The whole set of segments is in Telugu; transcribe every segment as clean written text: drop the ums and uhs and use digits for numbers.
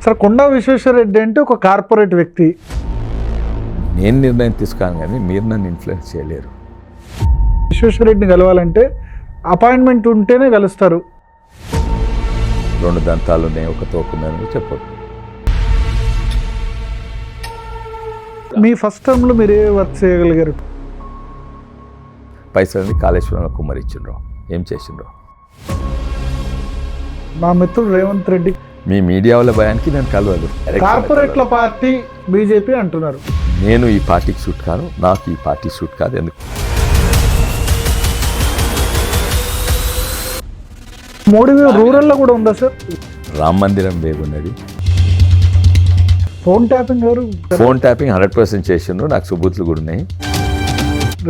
సార్ కొండా విశ్వేశ్వరరెడ్డి అంటే ఒక కార్పొరేట్ వ్యక్తి. నేను నిర్ణయం తీసుకోను కానీ మీరు నన్ను ఇన్ఫ్లుయెన్స్ చేయలేరు. విశ్వేశ్వరరెడ్డిని కలవాలంటే అపాయింట్మెంట్ ఉంటేనే కలుస్తారు. 2 దంతాలు ఉన్నాయి, ఒక తోకుందని చెప్పొద్దు. మీ ఫస్ట్ టర్మ్లో మీరు ఏ వర్క్ చేయగలిగారు? పైసలని కాళేశ్వరంలో కుమ్మరిచ్చిండ్రు, ఏం చేసిండ్రు? మా మిత్రుడు రేవంత్ రెడ్డి మీ మీడియా వాళ్ళ భయానికి నేను కలవదు. కార్పొరేట్ల పార్టీ బీజేపీ అంటున్నారు. నేను ఈ పార్టీకి సూట్ కాను, నాకు ఈ పార్టీ సూట్ కాదు. ఎందుకు? మోడీ వేవ్ రూరల్లో కూడా ఉందా సార్? రామ మందిరం వేగున్నది. ఫోన్ ట్యాపింగ్ గారు ఫోన్ ట్యాపింగ్ 100% చేసిండ్రు, నాకు సుబూతులు కూడా ఉన్నాయి.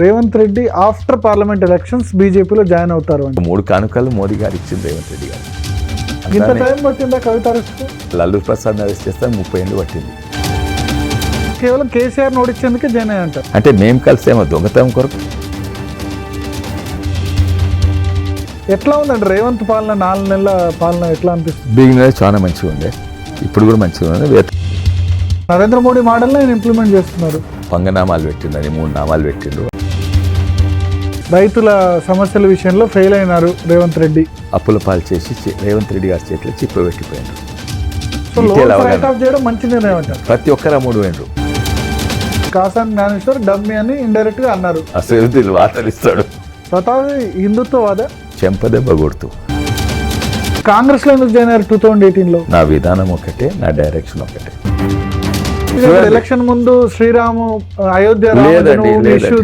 Revanth Reddy after parliament elections బీజేపీలో జాయిన్ అవుతారు అని 3 కానుకలు మోడీ గారు ఇచ్చింది రేవంత్ రెడ్డి గారు. ఇంత టైం పట్టిందా కవిత అరెస్ట్? లల్లూ ప్రసాద్ అరెస్ట్ చేస్తే 30 ఏళ్ళు పట్టింది. కేవలం కేసీఆర్ ఓడించేందుకే జాయిన్ అయ్యంటారు. అంటే మేము కలిసేమో దొంగతనం కొరకు. ఎట్లా ఉందండి రేవంత్ పాలన? 4 నెలల పాలన ఎట్లా అనిపిస్తుంది? బిగినర్ చాలా మంచిగా ఉండే, ఇప్పుడు కూడా మంచిగా ఉంది. నరేంద్ర మోడీ మోడల్ని ఆయన ఇంప్లిమెంట్ చేస్తున్నారు. పంగనామాలు పెట్టిండ్రు, 3 నామాలు పెట్టిండ్రు. రైతుల సమస్యల విషయంలో ఫెయిల్ అయినారు రేవంత్ రెడ్డి. అప్పుల పాలు చేసి రేవంత్ రెడ్డి గారి చేతిలో చిప్ప పెట్టిపోయారు. సో లోన్ రైట్ ఆఫ్ చేయడం మంచి నిర్ణయం అంటారు. ప్రతి ఒక్కరు అమ్ముడు పోయిండ్రు. కాసాని జ్ఞానేశ్వర్ డమ్మి అని ఇండైరెక్ట్ గా అన్నారు. అసలు వార్తలిస్తాడు. స్వతహా హిందుత్వవాద చెంపదెబ్బ కొడుతూ. కాంగ్రెస్ లో ఎందుకు జాయిన్ అయ్యారు 2018లో? నా విధానం ఒకటే, నా డైరెక్షన్ ఒకటే. ఎలక్షన్ ముందు శ్రీరాము అయోధ్య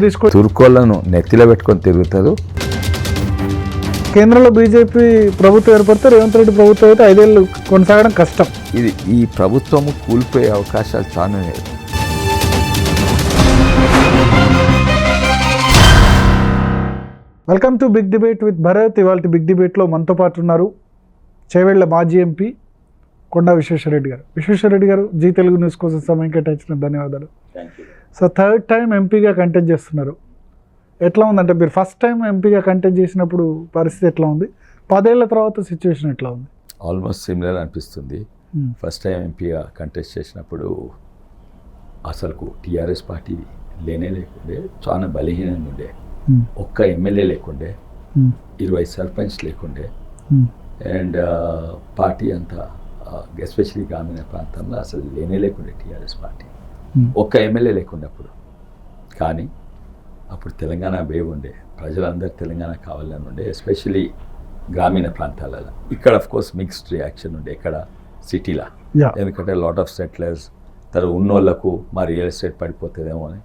తీసుకొని తుర్కోళ్లను నెత్తిలో పెట్టుకొని తిరుగుతారు. కేంద్రంలో బీజేపీ ప్రభుత్వం ఏర్పడితే రేవంత్ రెడ్డి ప్రభుత్వం అయితే 5 ఏళ్ళు కొనసాగడం కష్టం. ఈ ప్రభుత్వము కూలిపోయే అవకాశాలు చాలా లేదు. Welcome to big debate with Bharat. ఇవాళ బిగ్ డిబేట్లో మనతో పాటు ఉన్నారు చేవెళ్ల మాజీ ఎంపీ కొండా విశ్వేశ్వరరెడ్డి గారు. విశ్వేశ్వరరెడ్డి గారు, జీ తెలుగు న్యూస్ కోసం సమయం కేటాయించిన ధన్యవాదాలు. సో 3rd టైం ఎంపీగా కంటెస్ట్ చేస్తున్నారు. ఎట్లా ఉందంటే మీరు ఫస్ట్ టైం ఎంపీగా కంటెస్ట్ చేసినప్పుడు పరిస్థితి ఎట్లా ఉంది? 10 ఏళ్ల తర్వాత సిచ్యువేషన్ ఎట్లా ఉంది? ఆల్మోస్ట్ సిమిలర్ అనిపిస్తుంది. ఫస్ట్ టైం ఎంపీగా కంటెస్ట్ చేసినప్పుడు అసలు టీఆర్ఎస్ పార్టీ లేకుండే, చాలా బలహీనంగా ఉండే. ఒక్క ఎమ్మెల్యే లేకుండే, 20 సర్పంచ్ లేకుండే. అండ్ పార్టీ అంతా ఎస్పెషలీ గ్రామీణ ప్రాంతంలో అసలు లేకుండే టీఆర్ఎస్ పార్టీ. ఒక్క ఎమ్మెల్యే లేకుండప్పుడు. కానీ అప్పుడు తెలంగాణ వేవ్ ఉండే, ప్రజలందరూ తెలంగాణ కావాలని ఉండే, ఎస్పెషలీ గ్రామీణ ప్రాంతాలలో. ఇక్కడ అఫ్కోర్స్ మిక్స్డ్ రియాక్షన్ ఉండే, ఇక్కడ సిటీలా. ఎందుకంటే లాట్ ఆఫ్ సెటిలర్స్ తర్వాత ఉన్నోళ్లకు మా రియల్ ఎస్టేట్ పడిపోతుందేమో అని.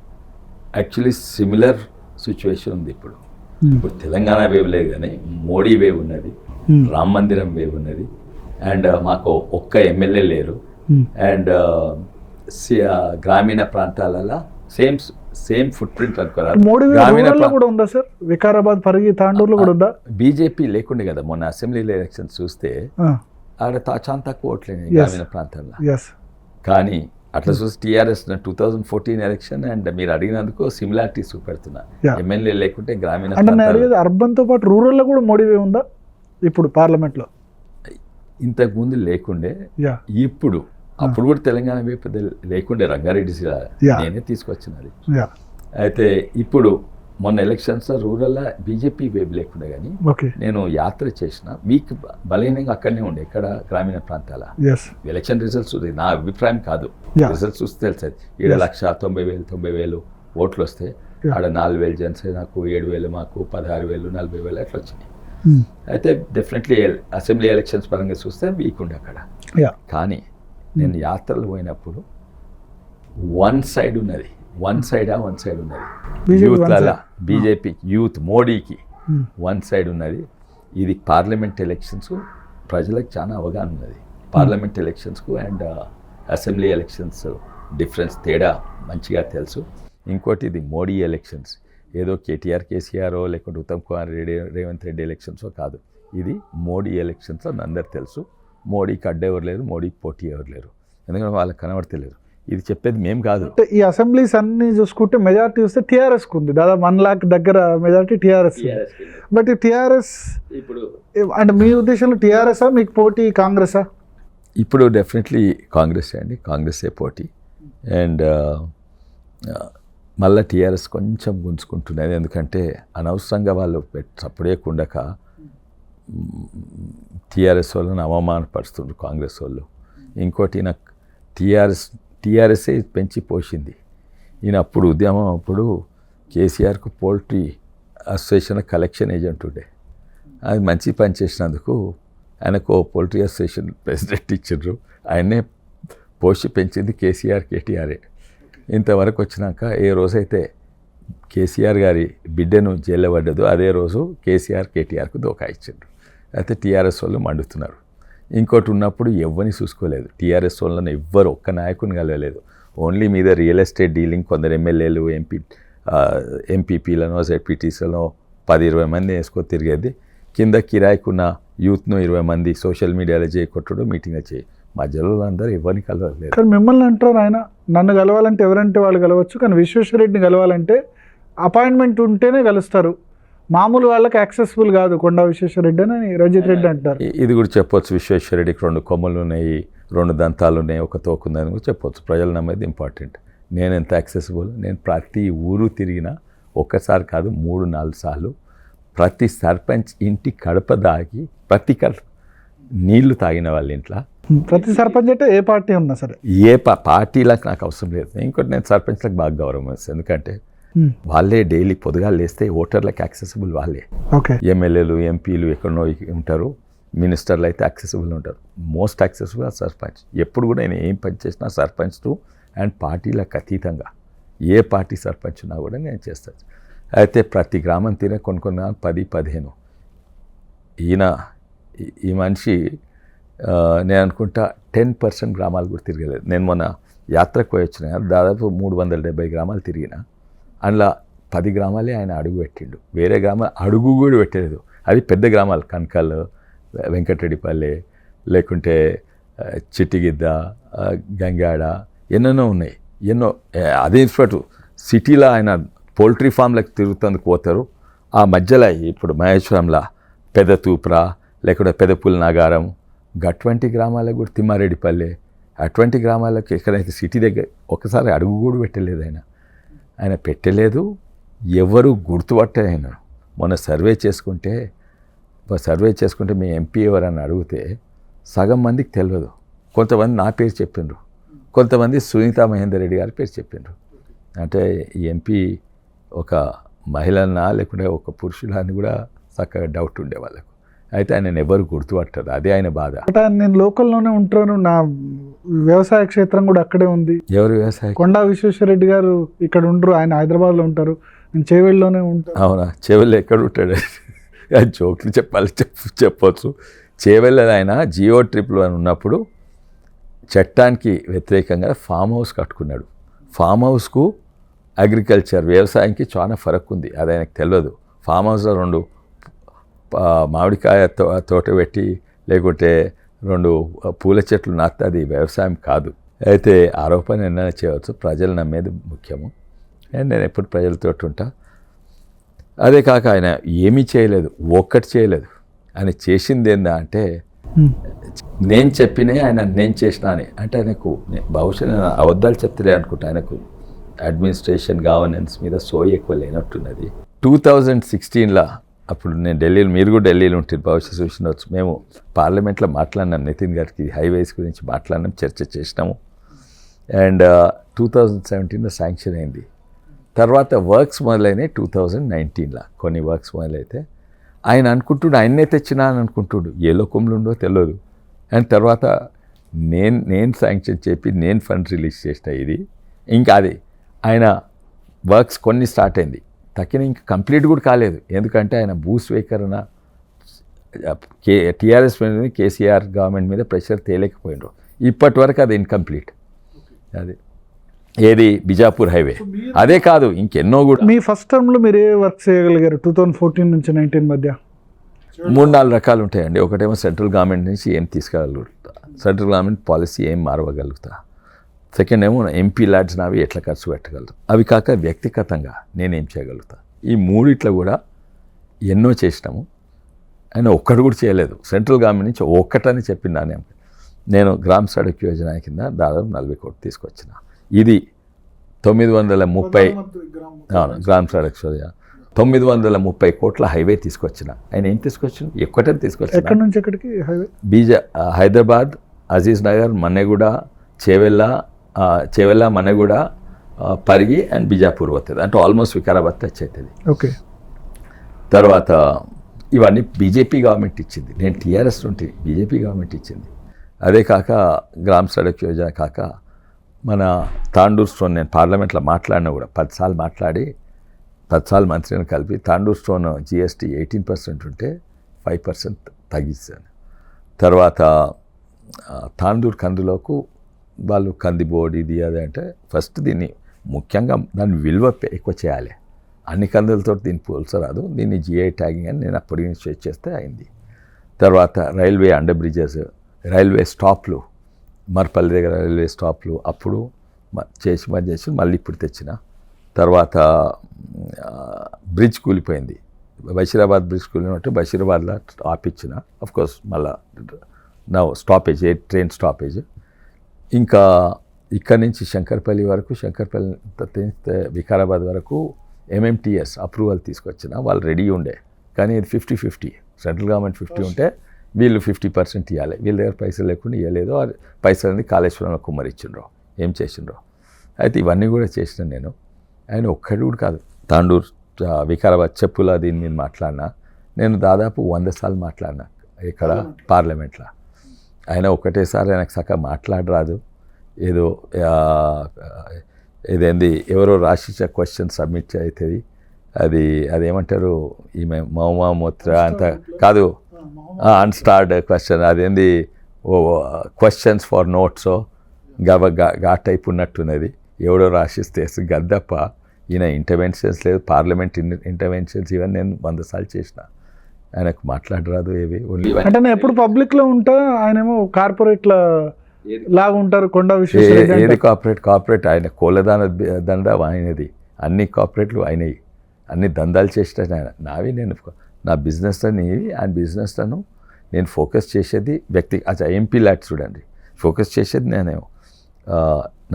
యాక్చువల్లీ సిమిలర్ సిచ్యువేషన్ ఉంది ఇప్పుడు. ఇప్పుడు తెలంగాణ వేవ్ లేదు కానీ మోడీ వేవ్ ఉన్నది, రామ మందిరం వేవ్ ఉన్నది. అండ్ మాకు ఒక్క ఎమ్మెల్యే లేరు. అండ్ గ్రామీణ ప్రాంతాలలో సేమ్ ఫుట్ ప్రింట్ అనుకోవాలి. కూడా ఉందా సార్? వికారాబాద్, పరిగి, తాండూరులో కూడా ఉందా? బీజేపీ లేకుండే కదా మొన్న అసెంబ్లీ ఎలక్షన్స్ చూస్తే ఆడ చాలా తక్కువ ఓట్లేని గ్రామీణ ప్రాంతాల్లో. కానీ అట్లా చూసి టీఆర్ఎస్ 2014 ఎలక్షన్ అండ్ మీరు అడిగినందుకు సిమిలారిటీస్ చూపెడుతున్నా. ఎమ్మెల్యే లేకుంటే గ్రామీణ అర్బన్ తో పాటు రూరల్ లో కూడా మోడీ వేవ్ ఉందా ఇప్పుడు పార్లమెంట్ లో? ఇంతకు ముందు లేకుండే, ఇప్పుడు అప్పుడు కూడా తెలంగాణ వైపు లేకుండే. రంగారెడ్డి జిల్లా నేనే తీసుకొచ్చినది. అయితే ఇప్పుడు మొన్న ఎలక్షన్స్ రూరల్ బీజేపీ వేవ్ లేకుండే. కానీ నేను యాత్ర చేసిన వీక్ బలహీనంగా అక్కడనే ఉండే, ఇక్కడ గ్రామీణ ప్రాంతాల ఎలక్షన్ రిజల్ట్స్ నా అభిప్రాయం కాదు, రిజల్ట్స్ చూస్తే తెలుస్తుంది. 7,90,000 ఓట్లు వస్తే ఆడ 4,000 జనసేనకు, 7,000 మాకు, 16,000, 40,000 అట్లా వచ్చినాయి. అయితే డెఫినెట్లీ అసెంబ్లీ ఎలక్షన్స్ పరంగా చూస్తే వీక్ ఉండే అక్కడ. కానీ నేను యాత్రలు పోయినప్పుడు వన్ సైడ్ ఉన్నది యూత్ల బీజేపీ యూత్ మోడీకి వన్ సైడ్ ఉన్నది. ఇది పార్లమెంట్ ఎలక్షన్స్ ప్రజలకు చాలా అవగాహన ఉన్నది. పార్లమెంట్ ఎలక్షన్స్కు అండ్ అసెంబ్లీ ఎలక్షన్స్ డిఫరెన్స్ తేడా మంచిగా తెలుసు. ఇంకోటి ఇది మోడీ ఎలక్షన్స్, ఏదో కేటీఆర్ కేసీఆర్ లేకుంటే ఉత్తమ్ కుమార్ రెడ్డి రేవంత్ రెడ్డి ఎలక్షన్సో కాదు. ఇది మోడీ ఎలక్షన్స్ అని అందరు తెలుసు. మోడీకి అడ్డు ఎవరు లేరు, మోడీకి పోటీ ఎవరు లేరు, ఎందుకంటే వాళ్ళకి కనబడతలేరు. ఇది చెప్పేది మేము కాదు. ఈ అసెంబ్లీస్ అన్ని చూసుకుంటే మెజారిటీ వస్తే టీఆర్ఎస్ ఉంది, దాదాపు 1 లాక్ దగ్గర మెజారిటీ టీఆర్ఎస్. బట్ టీఆర్ఎస్ ఇప్పుడు అంటే మీ ఉద్దేశంలో టీఆర్ఎస్ఆ మీకు పోటీ కాంగ్రెసా? ఇప్పుడు డెఫినెట్లీ కాంగ్రెస్ అండి, కాంగ్రెసే పోటీ. అండ్ మళ్ళీ టీఆర్ఎస్ కొంచెం గుంజుకుంటున్నది, ఎందుకంటే అనవసరంగా వాళ్ళు సప్పుడే కుండక టీఆర్ఎస్ వాళ్ళని అవమానపరుస్తుండ్రు కాంగ్రెస్ వాళ్ళు. ఇంకోటి ఈయన టీఆర్ఎస్ఏ పెంచి పోసింది. ఈయన అప్పుడు ఉద్యమం అప్పుడు కేసీఆర్కు పోల్ట్రీ అసోసియేషన్ కలెక్షన్ ఏజెంట్ ఉండే, అది మంచి పని చేసినందుకు ఆయనకు పోల్ట్రీ అసోసియేషన్ ప్రెసిడెంట్ ఇచ్చిండ్రు. ఆయన్నే పోసి పెంచింది కేటీఆరే. ఇంతవరకు వచ్చినాక ఏ రోజైతే కేసీఆర్ గారి బిడ్డను జైల్లో పడ్డదో అదే రోజు కేటీఆర్కు దోకా ఇచ్చిండ్రు. అయితే టీఆర్ఎస్ వాళ్ళు మండుతున్నారు. ఇంకోటి ఉన్నప్పుడు ఎవరిని చూసుకోలేదు, టీఆర్ఎస్ వాళ్ళని ఎవ్వరు ఒక్క నాయకుని కలవలేదు. ఓన్లీ మీద రియల్ ఎస్టేట్ డీలింగ్, కొందరు ఎమ్మెల్యేలు ఎంపీపీలను జెడ్పీటీసీలను 10-20 మంది వేసుకొని తిరిగేది. కింద కిరాయికున్న యూత్ను 20 మంది సోషల్ మీడియాలో చేయకొట్టడు, మీటింగ్ చేయి. మధ్యలో అందరూ ఎవరిని కలవలేదు. కానీ మిమ్మల్ని అంటారు, ఆయన నన్ను కలవాలంటే ఎవరంటే వాళ్ళు కలవచ్చు, కానీ విశ్వేశ్వరరెడ్డిని కలవాలంటే అపాయింట్మెంట్ ఉంటేనే కలుస్తారు, మామూలు వాళ్ళకి యాక్సెసిబుల్ కాదు కొండా విశ్వేశ్వరరెడ్డి అని రంజిత్ రెడ్డి అంటారు. ఇది కూడా చెప్పొచ్చు, విశ్వేశ్వరరెడ్డికి 2 కొమ్మలు ఉన్నాయి, 2 దంతాలు ఉన్నాయి, ఒక తోకుందని కూడా చెప్పొచ్చు. ప్రజలు నమ్మేది ఇంపార్టెంట్. నేను ఎంత యాక్సెసిబుల్, నేను ప్రతి ఊరు తిరిగినా ఒక్కసారి కాదు 3-4 సార్లు ప్రతి సర్పంచ్ ఇంటి కడప దాగి నీళ్లు తాగిన వాళ్ళ ఇంట్లో. ప్రతి సర్పంచ్ అంటే ఏ పార్టీ ఉన్నా సరే, ఏ పార్టీలకు నాకు అవసరం లేదు. ఇంకోటి నేను సర్పంచ్లకు బాగా గౌరవం ఇస్తాను, ఎందుకంటే వాళ్ళే డైలీ పొద్దుగాలు లేస్తే ఓటర్లకు యాక్సెసిబుల్ వాళ్ళే. ఎమ్మెల్యేలు ఎంపీలు ఎక్కడో ఉంటారు, మినిస్టర్లు అయితే యాక్సెసిబుల్ ఉంటారు. Most accessible sarpanch. ఎప్పుడు కూడా నేను ఏం పని చేసినా సర్పంచ్ టు అండ్ పార్టీలకు అతీతంగా ఏ పార్టీ సర్పంచ్ ఉన్నా కూడా నేను చేస్తాను. అయితే ప్రతి గ్రామం తినే కొన్ని 10-15 ఈ మనిషి నేను అనుకుంటా 10% గ్రామాలు కూడా తిరగలేదు. నేను మొన్న యాత్రకు పోయి వచ్చిన, దాదాపు 370 గ్రామాలు తిరిగిన. అందులో 10 గ్రామాలే ఆయన అడుగు పెట్టిండు, వేరే గ్రామాలు అడుగు కూడా పెట్టలేదు. అది పెద్ద గ్రామాలు, కనకల్, వెంకటరెడ్డిపల్లె, లేకుంటే చిట్టిగిద్ద, గంగాడ, ఎన్నెన్నో ఉన్నాయి. అదే ఇన్స్పటు సిటీలో ఆయన పోల్ట్రీ ఫామ్లకు తిరుగుతందుకు పోతారు. ఆ మధ్యలో ఇప్పుడు మహేశ్వరంలో పెద్ద తూప్రా, లేకుంటే పెద్దపూల నాగారం, అటువంటి గ్రామాలకు కూడా తిమ్మారెడ్డిపల్లె, అటువంటి గ్రామాలకు ఎక్కడైతే సిటీ దగ్గర ఒకసారి అడుగు కూడా పెట్టలేదు ఆయన పెట్టలేదు. ఎవరు గుర్తుపట్టారు ఆయన. మొన్న సర్వే చేసుకుంటే మీ ఎంపీ ఎవరని అడిగితే సగం మందికి తెలియదు. కొంతమంది నా పేరు చెప్పిండ్రు, కొంతమంది సునీతా మహేందర్ రెడ్డి గారి పేరు చెప్పిండ్రు. అంటే ఈ ఎంపీ ఒక మహిళనా లేకుంటే ఒక పురుషులని కూడా చక్కగా డౌట్ ఉండే వాళ్ళకు. అయితే ఆయన ఎవరు గుర్తుపట్టారు, అదే ఆయన బాధ. నేను లోకల్లోనే ఉంటాను, నా వ్యవసాయ క్షేత్రం కూడా అక్కడే ఉంది. ఎవరు వ్యవసాయ? కొండా విశ్వేశ్వరరెడ్డి గారు ఇక్కడ ఉండరు, ఆయన హైదరాబాద్లో ఉంటారు, నేను చేవెళ్ళలోనే ఉంటాను. అవునా? చేవెళ్ళ ఎక్కడ ఉంటాడు? జోక్లు చెప్పొచ్చు. చేవెళ్ళ ఆయన జియో ట్రిప్లో ఉన్నప్పుడు చట్టానికి వ్యతిరేకంగా ఫామ్ హౌస్ కట్టుకున్నాడు. ఫామ్ హౌస్కు అగ్రికల్చర్ వ్యవసాయానికి చాలా ఫరక్ ఉంది, అది ఆయనకు తెలియదు. ఫామ్ హౌస్లో 2 మామిడికాయ తోట పెట్టి లేకుంటే 2 పూల చెట్లు నాటితే అది వ్యవసాయం కాదు. అయితే ఆరోపణ ఏమైనా చేయవచ్చు, ప్రజలు నమ్మేది ముఖ్యము. అండ్ నేను ఎప్పుడు ప్రజలతో ఉంటా. అదే కాక ఆయన ఏమీ చేయలేదు, ఒక్కటి చేయలేదు. ఆయన చేసింది ఏందా అంటే, నేను చెప్పినే ఆయన నేను చేసిన అని. అంటే ఆయనకు బహుశా నేను అబద్ధాలు చెప్తలే అనుకుంటా, ఆయనకు అడ్మినిస్ట్రేషన్ గవర్నెన్స్ మీద ఎక్కువ లేనట్టున్నది. 2016లో అప్పుడు నేను ఢిల్లీలో, మీరు కూడా ఢిల్లీలో ఉంటుంది, బహుశా చూసినవచ్చు. మేము పార్లమెంట్లో మాట్లాడినాం, నితిన్ గారికి హైవేస్ గురించి మాట్లాడినాం, చర్చ చేసినాము. అండ్ 2017లో శాంక్షన్ అయింది. తర్వాత వర్క్స్ మొదలైనవి 2019లో. కొన్ని వర్క్స్ మొదలైతే ఆయన అనుకుంటుడు ఆయన్నే తెచ్చినా అని అనుకుంటుడు, ఏ లోకంలో ఉండో తెలియదు. అండ్ తర్వాత నేను శాంక్షన్ చెప్పి నేను ఫండ్ రిలీజ్ చేసిన ఇది. ఇంకా అది ఆయన వర్క్స్ కొన్ని స్టార్ట్ అయింది, తక్కిన ఇంకా కంప్లీట్ కూడా కాలేదు. ఎందుకంటే ఆయన భూస్వీకరణ టీఆర్ఎస్ మీద, కేసీఆర్ గవర్నమెంట్ మీద ప్రెషర్ తేలేకపోయినారు. ఇప్పటి వరకు అది ఇన్కంప్లీట్. అది ఏది బిజాపూర్ హైవే, అదే కాదు ఇంకెన్నో కూడా. మీ ఫస్ట్ టర్మ్లో మీరు ఏ వర్క్ చేయగలిగారు 2014 నుంచి 2019 మధ్య? 3-4 రకాలు ఉంటాయండి. ఒకటేమో సెంట్రల్ గవర్నమెంట్ నుంచి ఏం తీసుకెళ్ళగలుగుతా, సెంట్రల్ గవర్నమెంట్ పాలసీ ఏం మారవగలుగుతా. సెకండ్ ఏమో ఎంపీ ల్యాడ్స్ నావి ఎట్లా ఖర్చు పెట్టగలరు. అవి కాక వ్యక్తిగతంగా నేనేం చేయగలుగుతా. ఈ 3 కూడా ఎన్నో చేసినాము. ఆయన ఒక్కడు కూడా చేయలేదు. సెంట్రల్ గవర్నమెంట్ నుంచి ఒక్కటని చెప్పిందానే. నేను గ్రామ సడక్ యోజన కింద దాదాపు 40 కోట్లు తీసుకొచ్చిన. ఇది 930 గ్రామ సడక్ యోజన 930 కోట్ల హైవే తీసుకొచ్చిన. ఆయన ఏం తీసుకొచ్చిన? ఎక్కటే తీసుకొచ్చిన. ఎక్కడి నుంచి ఎక్కడికి హైవే? హైదరాబాద్, అజీజ్ నగర్, మన్నెగూడ, చేవెళ్ళ, మన్నెగూడ, పరిగి అండ్ బిజాపూర్ వస్తుంది. అంటే ఆల్మోస్ట్ వికారాబాద్ టచ్ అవుతుంది. ఓకే. తర్వాత ఇవన్నీ బీజేపీ గవర్నమెంట్ ఇచ్చింది. నేను టీఆర్ఎస్ నుండి బీజేపీ గవర్నమెంట్ ఇచ్చింది. అదే కాక గ్రామ సడక్ యోజన కాక మన తాండూర్ స్టోన్ నేను పార్లమెంట్లో మాట్లాడినా కూడా 10 సార్లు మాట్లాడి 10 సార్లు మంత్రిని కలిపి తాండూర్ స్టోన్ జిఎస్టీ 18% ఉంటే 5% తగ్గించాను. తర్వాత తాండూర్ కందులోకు వాళ్ళు కంది బోర్డు ఇది అదే అంటే ఫస్ట్ దీన్ని ముఖ్యంగా దాని విలువ ఎక్కువ చేయాలి. అన్ని కందులతో దీన్ని పోల్చరాదు. దీన్ని జిఐ ట్యాగింగ్ అని నేను అప్పటికి నుంచి చేస్తే అయింది. తర్వాత రైల్వే అండర్ బ్రిడ్జెస్, రైల్వే స్టాప్లు, మర్పల్లి దగ్గర రైల్వే స్టాప్లు అప్పుడు చేసి మళ్ళీ ఇప్పుడు తెచ్చిన. తర్వాత బ్రిడ్జ్ కూలిపోయింది. బషీరాబాద్ బ్రిడ్జ్ కూలినట్టు బషీరాబాద్లో ఆపిచ్చిన. అఫ్కోర్స్ మళ్ళా నా స్టాపేజ్, ట్రైన్ స్టాపేజ్. ఇంకా ఇక్కడి నుంచి శంకర్పల్లి వరకు, శంకర్పల్లి వికారాబాద్ వరకు MMTS అప్రూవల్ తీసుకొచ్చిన. వాళ్ళు రెడీ ఉండే, కానీ ఇది 50-50. సెంట్రల్ గవర్నమెంట్ 50 ఉంటే వీళ్ళు 50% ఇవ్వాలి. వీళ్ళ దగ్గర పైసలు లేకుండా ఇవ్వలేదు. పైసలన్నీ కాళేశ్వరంలో కుమ్మరిచ్చిండ్రు, ఏం చేసిండ్రు. అయితే ఇవన్నీ కూడా చేసిన నేను. ఆయన ఒక్కటి కూడా కాదు. తాండూర్, వికారాబాద్ చెప్పుల దీని మీద మాట్లాడినా నేను దాదాపు 100 సార్లు మాట్లాడినా ఇక్కడ పార్లమెంట్లో. ఆయన ఒకటేసారి ఆయనకు సగం మాట్లాడరాదు. ఏదో ఇదేంది ఎవరో రాసిచ్చే క్వశ్చన్ సబ్మిట్ అవుతుంది. అదేమంటారు ఈమె మౌమామూత్ర అంత కాదు, అన్స్టార్డ్ క్వశ్చన్. అదేంది క్వశ్చన్స్ ఫర్ నోట్స్ గా టైప్ ఉన్నట్టున్నది. ఎవడో రాసిస్తే గద్దప్ప. ఈయన ఇంటర్వెన్షన్స్ లేదు, పార్లమెంట్ ఇంటర్వెన్షన్స్ ఇవన్నీ నేను 100 సార్లు చేసిన. ఆయనకు మాట్లాడరాదు ఏవి. ఓన్లీ అంటే నేను ఎప్పుడు పబ్లిక్లో ఉంటా, ఆయనేమో కార్పొరేట్ల లాగా ఉంటారు. కొండ విశ్వేశ్వరరెడ్డి ఏది కార్పొరేట్ ఆయన కోళ్ళదాన దండ ఆయనది. అన్ని కార్పొరేట్లు అయినవి, అన్ని దందాలు చేసిన ఆయన. నావి నేను నా బిజినెస్ అని ఆయన బిజినెస్లను నేను ఫోకస్ చేసేది వ్యక్తి. ఎంపీ ల్యాట్స్ చూడండి, ఫోకస్ చేసేది నేనేమో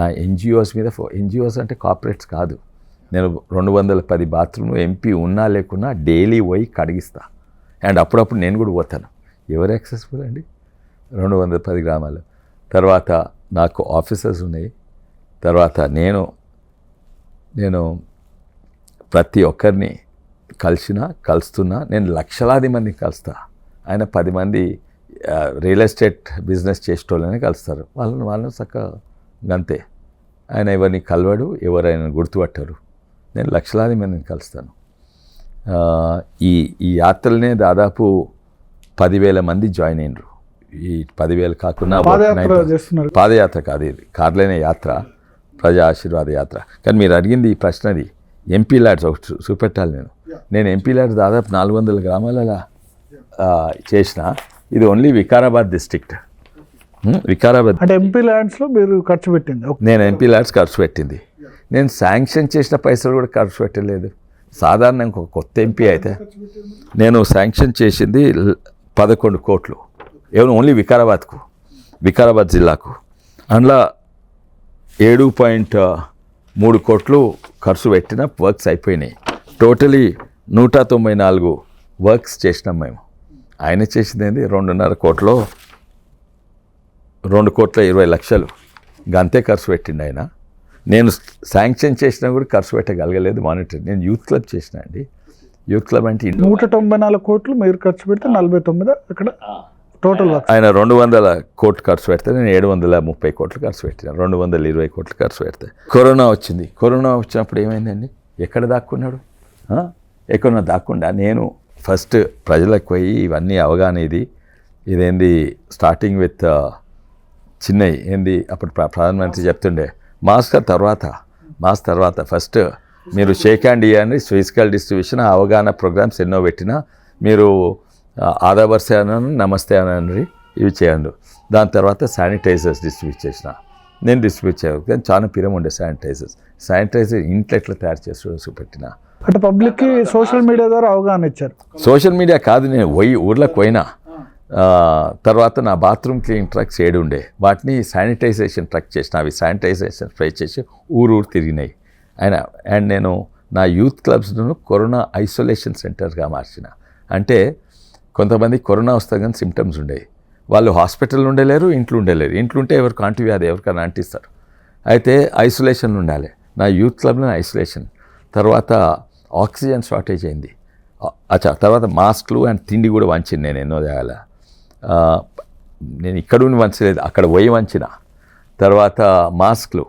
నా ఎన్జిఓస్ మీద. ఎన్జిఓస్ అంటే కార్పొరేట్స్ కాదు. నేను 210 బాత్రూమ్లు ఎంపీ ఉన్నా లేకున్నా డైలీ పోయి కడిగిస్తా. అండ్ అప్పుడప్పుడు నేను కూడా పోతాను. ఎవరు యాక్సెస్ఫుల్ అండి? 210 గ్రామాలు. తర్వాత నాకు ఆఫీసర్స్ ఉన్నాయి. తర్వాత నేను ప్రతి ఒక్కరిని కలుస్తున్నా. నేను లక్షలాది మందిని కలుస్తా. ఆయన 10 మంది రియల్ ఎస్టేట్ బిజినెస్ చేసేటోళ్ళనే కలుస్తారు. వాళ్ళని చక్కగా గంతే. ఆయన ఎవరిని కలవడు, ఎవరైనా గుర్తుపట్టరు. నేను లక్షలాది మందిని కలుస్తాను. ఈ యాత్రలనే దాదాపు 10,000 మంది జాయిన్ అయినరు. ఈ 10,000 కాకుండా పాదయాత్ర కాదు, ఇది కార్లోనే యాత్ర, ప్రజా ఆశీర్వాద యాత్ర. కానీ మీరు అడిగింది ఈ ప్రశ్నది ఎంపీ ల్యాడ్స్ ఒకటి చూపెట్టాలి. నేను ఎంపీ ల్యాడ్స్ దాదాపు 400 గ్రామాలలో చేసిన. ఇది ఓన్లీ వికారాబాద్ డిస్ట్రిక్ట్. వికారాబాద్ అంటే ఎంపీ ల్యాడ్స్లో మీరు ఖర్చు పెట్టింది? నేను ఎంపీ ల్యాడ్స్ ఖర్చు పెట్టింది. నేను శాంక్షన్ చేసిన పైసలు కూడా ఖర్చు పెట్టలేదు. సాధారణంగా ఒక కొత్త ఎంపీ అయితే నేను శాంక్షన్ చేసింది 11 కోట్లు. ఏమో ఓన్లీ వికారాబాద్ జిల్లాకు. అందులో 7.3 కోట్లు ఖర్చు పెట్టిన వర్క్స్ అయిపోయినాయి. టోటలీ 194 వర్క్స్ చేసినాం మేము. ఆయన చేసింది ఏంది 2.5 కోట్లో 2,20,00,000 గంతే ఖర్చు పెట్టిండు ఆయన. నేను శాంక్షన్ చేసినా కూడా ఖర్చు పెట్టగలగలేదు. మానిటర్ నేను యూత్ క్లబ్ చేసిన అండి. యూత్ క్లబ్ అంటే 194 కోట్లు మీరు ఖర్చు పెడితే 49 అక్కడ టోటల్. ఆయన 200 కోట్లు ఖర్చు పెడితే నేను 730 కోట్లు ఖర్చు పెట్టిన. 220 కోట్లు ఖర్చు పెడితే కరోనా వచ్చింది. కరోనా వచ్చినప్పుడు ఏమైందండి? ఎక్కడ దాక్కున్నాడు? ఎక్కడ దాక్కుండా నేను ఫస్ట్ ప్రజలకు పోయి ఇవన్నీ అవగాహన. ఇదేంది స్టార్టింగ్ విత్ చిన్నవి ఏంది అప్పుడు ప్రధానమంత్రి చెప్తుండే మాస్క్ తర్వాత ఫస్ట్ మీరు షేక్ హ్యాండ్ ఇవ్వండి, ఫిజికల్ డిస్ట్రిబ్యూషన్ అవగాహన ప్రోగ్రామ్స్ ఎన్నో పెట్టినా మీరు ఆదాబర్సే అనండి, నమస్తే అనండి, ఇవి చేయండి. దాని తర్వాత శానిటైజర్స్ డిస్ట్రిబ్యూట్ చేసిన. నేను డిస్ట్రిబ్యూట్ చేయను కానీ చాలా పిరం ఉండే శానిటైజర్ ఇంట్లో ఎట్లా తయారు చేసి చూపెట్టిన. అంటే పబ్లిక్కి సోషల్ మీడియా ద్వారా అవగాహన ఇచ్చారు. సోషల్ మీడియా కాదు, నేను ఊర్లోకి పోయినా తర్వాత నా బాత్రూమ్ క్లీన్ ట్రక్స్ 7 ఉండే, వాటిని శానిటైజేషన్ ట్రక్ చేసిన, అవి శానిటైజేషన్ స్ప్రే చేసి ఊరు తిరిగినాయి అండ్ నేను నా యూత్ క్లబ్స్ను కరోనా ఐసోలేషన్ సెంటర్గా మార్చిన. అంటే కొంతమంది కరోనా వస్తుంది కానీ సిమ్టమ్స్ ఉండేవి, వాళ్ళు హాస్పిటల్ ఉండలేరు, ఇంట్లో ఉండలేరు. ఇంట్లో ఉంటే ఎవరికి అంటువ్యాధి ఎవరికైనా అంటిస్తారు. అయితే ఐసోలేషన్ ఉండాలి. నా యూత్ క్లబ్లో ఐసోలేషన్. తర్వాత ఆక్సిజన్ షార్టేజ్ అయింది. తర్వాత మాస్క్లు అండ్ తిండి కూడా వంచింది నేను ఎన్నో జాగాల. నేను ఇక్కడ ఉండి వంచలేదు, అక్కడ పోయి వంచిన. తర్వాత మాస్క్లు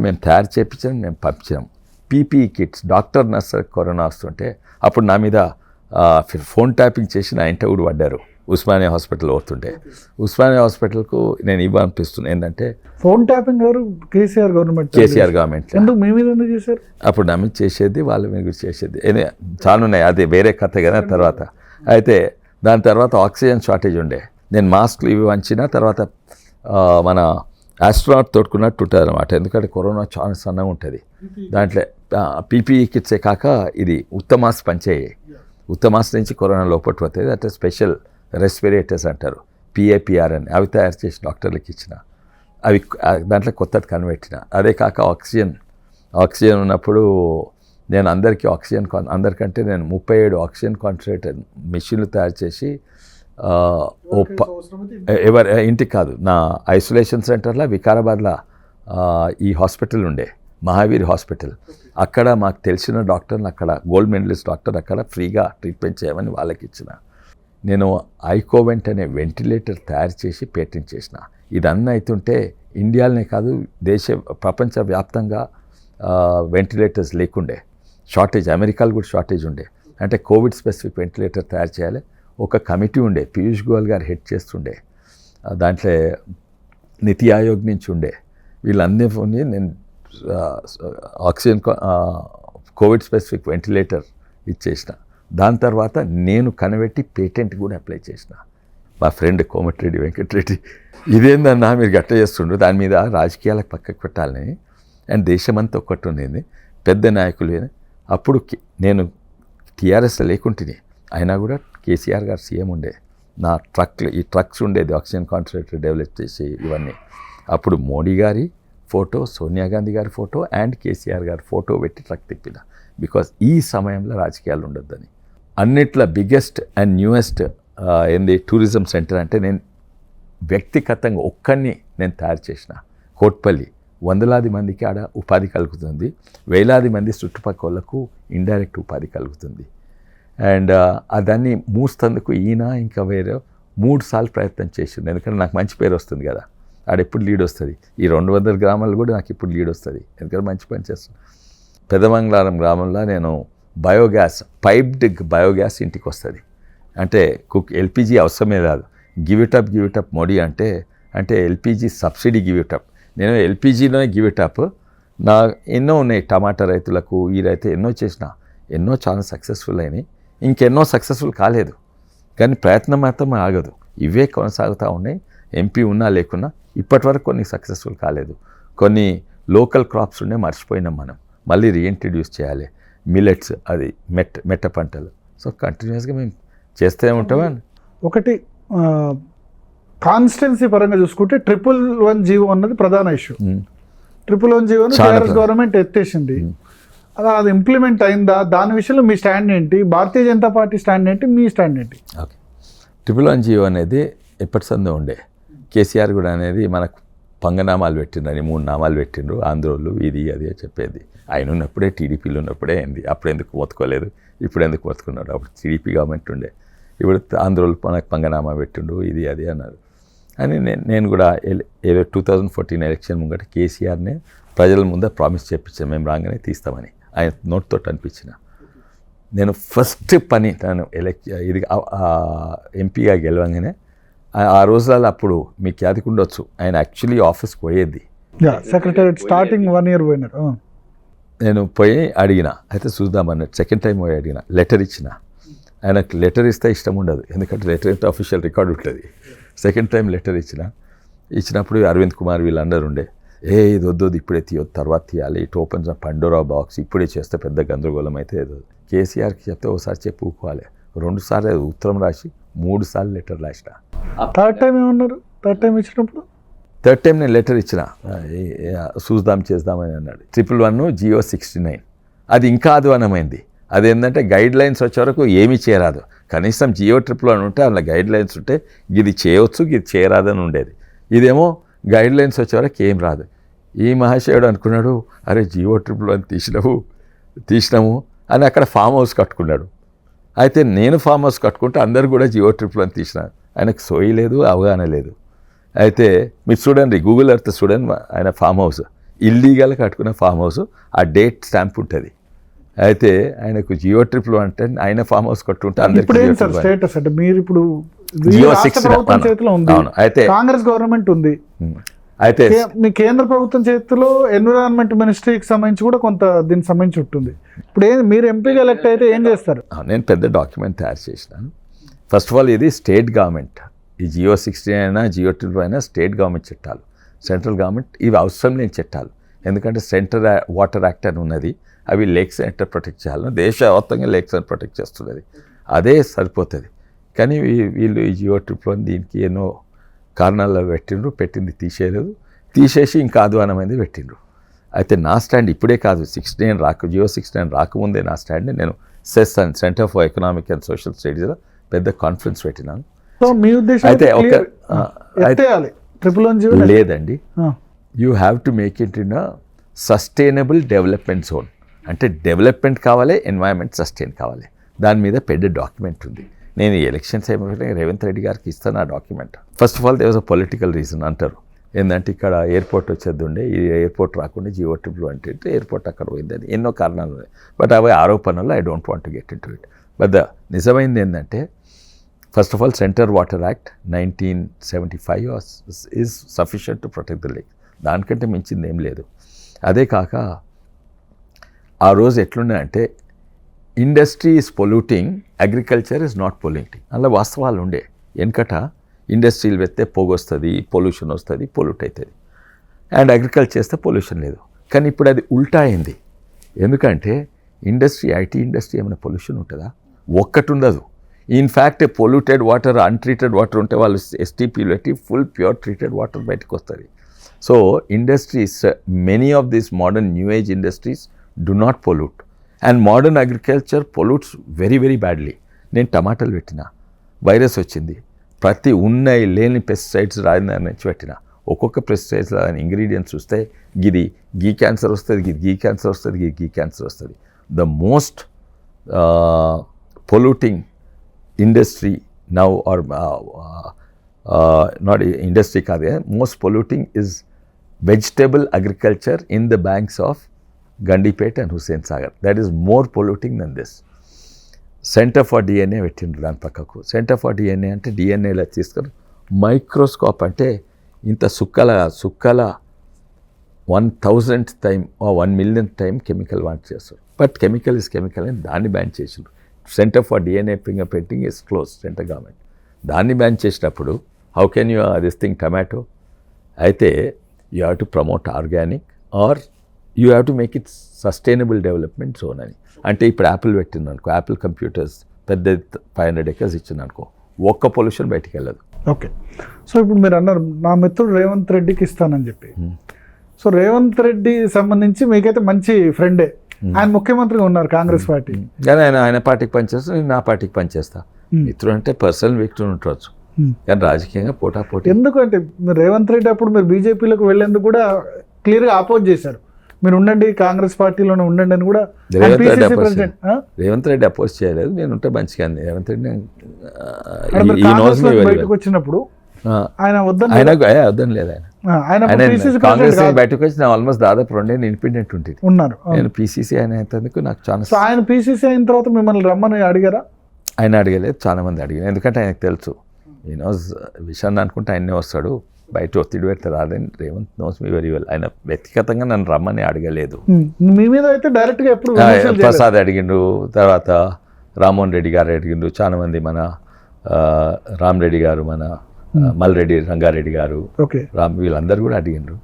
మేము తయారు చేయించాం, మేము పంపించాం. PPE kits, doctor nurse corona వస్తుంటే అప్పుడు నా మీద ఫోన్ ట్యాపింగ్ చేసి నా ఇంట కూడా పడ్డారు. ఉస్మానియా హాస్పిటల్ పోతుంటే ఉస్మానియా హాస్పిటల్కు నేను ఇవ్వనిపిస్తున్నాను. ఏంటంటే ఫోన్ ట్యాపింగ్ గారు కేసీఆర్ గవర్నమెంట్ ఎందుకు మీ మీద ఎందుకు చేశారు? అప్పుడు నా మీద చేసేది, వాళ్ళ మీద చేసేది చాలా ఉన్నాయి, అది వేరే కథ కదా. తర్వాత అయితే దాని తర్వాత ఆక్సిజన్ షార్టేజ్ ఉండే, నేను మాస్క్లు ఇవి వంచిన. తర్వాత మన ఆస్ట్రోనాట్ తోడుకున్నట్టు ఉంటుంది అనమాట, ఎందుకంటే కరోనా చాలా సన్నగా ఉంటుంది. దాంట్లో పీపీఈ కిట్సే కాక ఇది ఉత్తమాస్ పనిచేయాయి. ఉత్తమాస్ నుంచి కరోనా లోపట్టు వస్తుంది. అంటే స్పెషల్ రెస్పిరేటర్స్ అంటారు, పిఏపిఆర్ అని, అవి తయారు చేసి డాక్టర్లకు ఇచ్చిన. అవి దాంట్లో కొత్తది కనిపెట్టిన. అదే కాక ఆక్సిజన్ ఉన్నప్పుడు నేను అందరికంటే నేను 37 ఆక్సిజన్ కాన్సన్ట్రేటర్ మిషన్లు తయారు చేసి ఇంటికి కాదు, నా ఐసోలేషన్ సెంటర్లో వికారాబాద్లో ఈ హాస్పిటల్ ఉండే, మహావీర్ హాస్పిటల్. అక్కడ మాకు తెలిసిన డాక్టర్ని, అక్కడ గోల్డ్ మెడలిస్ట్ డాక్టర్ అక్కడ ఫ్రీగా ట్రీట్మెంట్ చేయమని వాళ్ళకి ఇచ్చిన. నేను ఐకోవెంట్ అనే వెంటిలేటర్ తయారు చేసి పేటెంట్ చేసిన. ఇదన్నీ అవుతుంటే ఇండియాలోనే కాదు, ప్రపంచవ్యాప్తంగా వెంటిలేటర్స్ లేకుండే, షార్టేజ్, అమెరికాలో కూడా షార్టేజ్ ఉండే. అంటే కోవిడ్ స్పెసిఫిక్ వెంటిలేటర్ తయారు చేయాలి. ఒక కమిటీ ఉండే, పీయూష్ గోయల్ గారు హెడ్ చేస్తుండే, దాంట్లో నీతి ఆయోగ్ నుంచి ఉండే. వీళ్ళందరినీ నేను ఆక్సిజన్ కోవిడ్ స్పెసిఫిక్ వెంటిలేటర్ ఇచ్చేసిన. దాని తర్వాత నేను కనిపెట్టి పేటెంట్ కూడా అప్లై చేసిన. మా ఫ్రెండ్ కోమటిరెడ్డి వెంకటరెడ్డి, ఇదేందన్నా మీరు గట్ట చేస్తుండ్రు, దాని మీద రాజకీయాలకు పక్కకు పెట్టాలని, అండ్ దేశమంతా ఒక్కటి ఉండేది, పెద్ద నాయకులు. అప్పుడు నేను టీఆర్ఎస్ లేకుంటుని, అయినా కూడా కేసీఆర్ గారు సీఎం ఉండే. నా ఈ ట్రక్స్ ఉండేది, ఆక్సిజన్ కాన్సన్ట్రేటర్ డెవలప్ చేసి ఇవన్నీ. అప్పుడు మోడీ గారి ఫోటో, సోనియా గాంధీ గారి ఫోటో అండ్ కేసీఆర్ గారి ఫోటో పెట్టి ట్రక్ తిప్పిన. బికాజ్ ఈ సమయంలో రాజకీయాలు ఉండొద్దని. అన్నిట్లో biggest and newest tourism centre అంటే నేను వ్యక్తిగతంగా ఒక్కడిని నేను తయారు చేసిన. కోట్పల్లి, వందలాది మందికి ఆడ ఉపాధి కలుగుతుంది, వేలాది మంది చుట్టుపక్కల వాళ్ళకు ఇండైరెక్ట్ ఉపాధి కలుగుతుంది. అండ్ దాన్ని మూస్తందుకు ఈయన ఇంకా వేరే 3 సార్లు ప్రయత్నం చేసిండు. ఎందుకంటే నాకు మంచి పేరు వస్తుంది కదా, ఆడెప్పుడు లీడ్ వస్తుంది. ఈ 200 గ్రామాలు కూడా నాకు ఇప్పుడు లీడ్ వస్తుంది, ఎందుకంటే మంచి పని చేస్తాను. పెదమంగళారం గ్రామంలో నేను పైప్డ్ బయోగ్యాస్ ఇంటికి వస్తుంది. అంటే ఎల్పిజి అవసరమే కాదు, గివ్ ఇట్ అప్ మోడీ అంటే LPG subsidy give it up. నేను ఎల్పిజిలోనే గివ్ ఇట్ అప్. నా ఎన్నో ఉన్నాయి, టమాటా రైతులకు ఈ రైతు ఎన్నో చేసిన, ఎన్నో చాలా సక్సెస్ఫుల్ అయినాయి, ఇంకెన్నో సక్సెస్ఫుల్ కాలేదు. కానీ ప్రయత్నం మాత్రం ఆగదు, ఇవే కొనసాగుతూ ఉన్నాయి. ఎంపీ ఉన్నా లేకున్నా ఇప్పటి వరకు కొన్ని సక్సెస్ఫుల్ కాలేదు. కొన్ని లోకల్ క్రాప్స్ ఉండే మర్చిపోయినాం, మనం మళ్ళీ రీఇంట్రడ్యూస్ చేయాలి. మిల్లెట్స్, అది మెట్ట పంటలు. సో కంటిన్యూస్గా మేము చేస్తూనే ఉంటామని. ఒకటి కాన్స్టిట్యున్సీ పరంగా చూసుకుంటే 111 జీవో అన్నది ప్రధాన ఇష్యూ. 111 జీవోని టీఆర్ఎస్ గవర్నమెంట్ ఎత్తేసింది. అది ఇంప్లిమెంట్ అయిందా? దాని విషయంలో మీ స్టాండ్ ఏంటి? భారతీయ జనతా పార్టీ స్టాండ్ ఏంటి? మీ స్టాండ్ ఏంటి? ఓకే, 111 జీవో అనేది ఎప్పటి సందో ఉండే. కేసీఆర్ కూడా అనేది మనకు పంగనామాలు పెట్టిండ్రు అని 3 నామాలు పెట్టిండ్రు, ఆంధ్రోళ్ళు ఇది అది చెప్పేది. ఆయన ఉన్నప్పుడే, టీడీపీలో ఉన్నప్పుడే అయింది. అప్పుడు ఎందుకు మొత్తుకోలేదు, ఇప్పుడు ఎందుకు మొత్తుకున్నాడు? అప్పుడు టీడీపీ గవర్నమెంట్ ఉండే, ఇప్పుడు ఆంధ్రోళ్ళు మనకు పంగనామా పెట్టిండు ఇది అది అన్నారు అని నేను కూడా 2014 ఎలక్షన్ ముంగట కేసీఆర్నే ప్రజల ముందే ప్రామిస్ చేయించాను, మేము రాగానే తీస్తామని. ఆయన నోట్తో అనిపించిన. నేను ఫస్ట్ పని తను ఇది ఎంపీగా గెలవంగానే ఆ రోజులలో, అప్పుడు మీకు యాదికి ఉండొచ్చు, ఆయన యాక్చువల్లీ ఆఫీస్కి పోయేది, సెక్రటరీ స్టార్టింగ్ 1 year పోయినారు. నేను పోయి అడిగిన, అయితే చూద్దామన్నట్టు సెకండ్ టైం పోయి అడిగిన, లెటర్ ఇచ్చిన. ఆయనకు లెటర్ ఇస్తే ఇష్టం ఉండదు, ఎందుకంటే లెటర్ అయితే అఫీషియల్ రికార్డు ఉంటుంది. సెకండ్ టైం లెటర్ ఇచ్చినప్పుడు అరవింద్ కుమార్ వీళ్ళందరూ ఉండే, ఇది వద్దు, ఇప్పుడే తీయొద్దు, తర్వాత తీయాలి, ఇటు ఓపెన్ పండోరా బాక్స్, ఇప్పుడే చేస్తే పెద్ద గందరగోళం అయితే ఏదో. కేసీఆర్కి చెప్తే ఒకసారి చెప్పి ఊకోవాలి, 2 సార్లు ఉత్తరం రాసి 3 సార్లు లెటర్ రాసిన. థర్డ్ టైం ఏమన్నారు? థర్డ్ టైం ఇచ్చినప్పుడు థర్డ్ టైం నేను లెటర్ ఇచ్చిన, చూద్దాం చేద్దామని అన్నాడు. 111 GO69 అది ఇంకా అధ్వానమైంది. అదేంటంటే గైడ్ లైన్స్ వచ్చే వరకు ఏమీ చేయరాదు. కనీసం GO111 ఉంటే అందులో గైడ్ లైన్స్ ఉంటే ఇది చేయవచ్చు ఇది చేయరాదని ఉండేది. ఇదేమో గైడ్ లైన్స్ వచ్చే వరకు ఏం రాదు. ఈ మహాశయుడు అనుకున్నాడు, అరే GO111 తీసినాము అని అక్కడ ఫామ్ హౌస్ కట్టుకున్నాడు. అయితే నేను ఫామ్ హౌస్ కట్టుకుంటే అందరు కూడా GO111 తీసినారు. ఆయనకు సోయి లేదు, అవగాహన లేదు. అయితే మీరు చూడండి, గూగుల్ ఎర్త్ చూడండి, ఆయన ఫామ్ హౌస్ ఇల్లీగల్ కట్టుకున్న ఫామ్ హౌస్, ఆ డేట్ స్టాంప్ ఉంటుంది. అయితే ఆయనకు GO111 అంటే ఆయన ఫామ్ హౌస్ కట్టుకుంటే అందరికీ స్టేటస్ అంటే మీరు ఇప్పుడు GO6 చేతిలో ఉంది, అయితే కాంగ్రెస్ గవర్నమెంట్ ఉంది, అయితే మీ కేంద్ర ప్రభుత్వం చేతిలో ఎన్విరాన్మెంట్ మినిస్ట్రీకి సంబంధించి కూడా కొంత దీనికి సంబంధించి ఉంటుంది. ఇప్పుడు మీరు ఎంపీగా ఎలక్ట్ అయితే ఏం చేస్తారు? నేను పెద్ద డాక్యుమెంట్ తయారు చేసినాను. ఫస్ట్ ఆఫ్ ఆల్ ఇది స్టేట్ గవర్నమెంట్, ఈ GO60 అయినా GO111 అయినా స్టేట్ గవర్నమెంట్ చట్టాలు. సెంట్రల్ గవర్నమెంట్ ఇవి అవసరం లేని చట్టాలు. ఎందుకంటే సెంటర్ వాటర్ యాక్ట్ అని ఉన్నది, అవి లేక్స్ సెంటర్ ప్రొటెక్ట్ చేయాలి. దేశవ్యాప్తంగా లేక్స్ అని ప్రొటెక్ట్ చేస్తున్నది, అదే సరిపోతుంది. కానీ వీళ్ళు ఈ GO111 దీనికి ఎన్నో కారణాల్లో పెట్టింది తీసేయలేదు, తీసేసి ఇంకా అధ్వానమైంది పెట్టిండ్రు. అయితే నా స్టాండ్ ఇప్పుడే కాదు, GO69 రాకముందే నా స్టాండ్ నేను CESS and centre for economic and social స్టడీస్లో పెద్ద కాన్ఫరెన్స్ పెట్టినాను. సో మీ ఉద్దేశం అయితే లేదండి, you have to make it in sustainable development zone. అంటే డెవలప్మెంట్ కావాలి, ఎన్వైరన్మెంట్ సస్టైన్ కావాలి. దాని మీద పెద్ద డాక్యుమెంట్ ఉంది. నేను ఈ ఎలక్షన్స్ అయిపోయినా రేవంత్ రెడ్డి గారికి ఇస్తాను ఆ document. First of all they was a political reason అంటారు. ఏంటంటే ఇక్కడ ఎయిర్పోర్ట్ వచ్చేది ఉండే, ఈ ఎయిర్పోర్ట్ రాకుండా GO111 అంటే ఎయిర్పోర్ట్ అక్కడ పోయిందని ఎన్నో కారణాలు ఉన్నాయి. బట్ అవి ఆరోపణలు, I don't want to get in to it. But the నిజమైంది ఏంటంటే, first of all centre water act 1975 is sufficient to protect the lake. దానికంటే మించింది ఏం లేదు. అదే కాక ఆ రోజు ఎట్లుండే అంటే, industry is polluting, agriculture is not polluting. అలా వాస్తవాలు ఉండే. వెనకట ఇండస్ట్రీలు పెడితే పొగ వస్తుంది, పొల్యూషన్ వస్తుంది, పొల్యూట్ అవుతుంది. అండ్ అగ్రికల్చర్ చేస్తే పొల్యూషన్ లేదు. కానీ ఇప్పుడు అది ఉల్టా అయింది. ఎందుకంటే ఐటీ ఇండస్ట్రీ ఏమైనా పొల్యూషన్ ఉంటుందా? ఒక్కటి ఉండదు. In fact polluted water, untreated water ఉంటే వాళ్ళు STPలు పెట్టి ఫుల్ ప్యూర్ ట్రీటెడ్ వాటర్ బయటకు వస్తుంది. So industries, many of these modern new age industries do not pollute, and modern agriculture pollutes very very badly. నేను టమాటాలు పెట్టిన, వైరస్ వచ్చింది. ప్రతి ఉన్నాయి లేని పెస్టిసైడ్స్ రాజధాని నుంచి పెట్టిన. ఒక్కొక్క పెస్టిసైడ్స్ ఇంగ్రీడియంట్స్ చూస్తే గీ క్యాన్సర్ వస్తుంది, గీ క్యాన్సర్ వస్తుంది, గీ క్యాన్సర్ వస్తుంది. The most polluting industry now, or not industry కాదే, most polluting is vegetable agriculture in the banks of Gandipet and Hussain Sagar. That is more polluting than this. Centre for DNA పెట్టిండ్రు దాని పక్కకు. సెంటర్ ఫర్ DNA అంటే DNAలో తీసుకొని మైక్రోస్కోప్ అంటే ఇంత సుక్కల 1000th time 1 millionth time chemical want చేస్తారు. బట్ కెమికల్ ఇస్ కెమికల్ అని దాన్ని బ్యాన్ చేసిండ్రు. Centre for DNA fingerprinting is close, centre government. దాన్ని బ్యాన్ చేసినప్పుడు how can you this thing tomato? అయితే you have to promote organic or you have to make it sustainable development zone అని. అంటే ఇప్పుడు యాపిల్ పెట్టింది అనుకో, యాపిల్ కంప్యూటర్స్ పెద్ద 500 acres ఇచ్చింది అనుకో, ఒక్క పొల్యూషన్ బయటికి వెళ్ళదు. ఓకే. సో ఇప్పుడు మీరు అన్నారు నా మిత్రుడు రేవంత్ రెడ్డికి ఇస్తానని చెప్పి. సో రేవంత్ రెడ్డి సంబంధించి మీకైతే మంచి ఫ్రెండే. ఆయన ముఖ్యమంత్రిగా ఉన్నారు కాంగ్రెస్ పార్టీ. కానీ ఆయన పార్టీకి పనిచేస్తా, నేను నా పార్టీకి పనిచేస్తా. మిత్రుడు అంటే పర్సనల్ వ్యక్తులు ఉండవచ్చు, కానీ రాజకీయంగా పోటాపోటీ. ఎందుకంటే మీరు రేవంత్ రెడ్డి అప్పుడు మీరు బీజేపీలోకి వెళ్ళేందుకు కూడా క్లియర్గా అపోజ్ చేశారు. మీరు ఉండండి, కాంగ్రెస్ పార్టీలోనే ఉండండి అని కూడా. రేవంత్ రెడ్డి అపోజ్ చేయలేదు, నేను ఉంటే మంచిగా. రేవంత్ రెడ్డి బయటకు వచ్చినప్పుడు ఆయన వద్దని లేదు. ఆయన కాంగ్రెస్ బయటకు వచ్చి ఆల్మోస్ట్ దాదాపు 2 years ఇండిపెండెంట్ ఉంటుంది ఉన్నారు. నేను PCC అయినందుకు నాకు చాలా. ఆయన PCC అయిన తర్వాత మిమ్మల్ని రమ్మని అడిగారా? ఆయన అడగలేదు, చాలా మంది అడిగారు. ఎందుకంటే ఆయనకు తెలుసు విషయాన్ని అనుకుంటే ఆయనే వస్తాడు, బయట ఒత్తిడి పెడితే రాదని. Revanth knows me very well. ఆయన వ్యక్తిగతంగా నన్ను రమ్మని అడగలేదు. మీ మీద అయితే డైరెక్ట్గా ఎప్పుడు ప్రసాద్ అడిగిండు, తర్వాత రామ్మోహన్ రెడ్డి గారు అడిగిండు, చాలా మంది మన రామరెడ్డి గారు, మన మల్రెడ్డి రంగారెడ్డి గారు, వీళ్ళందరూ కూడా అడిగిండ్రు.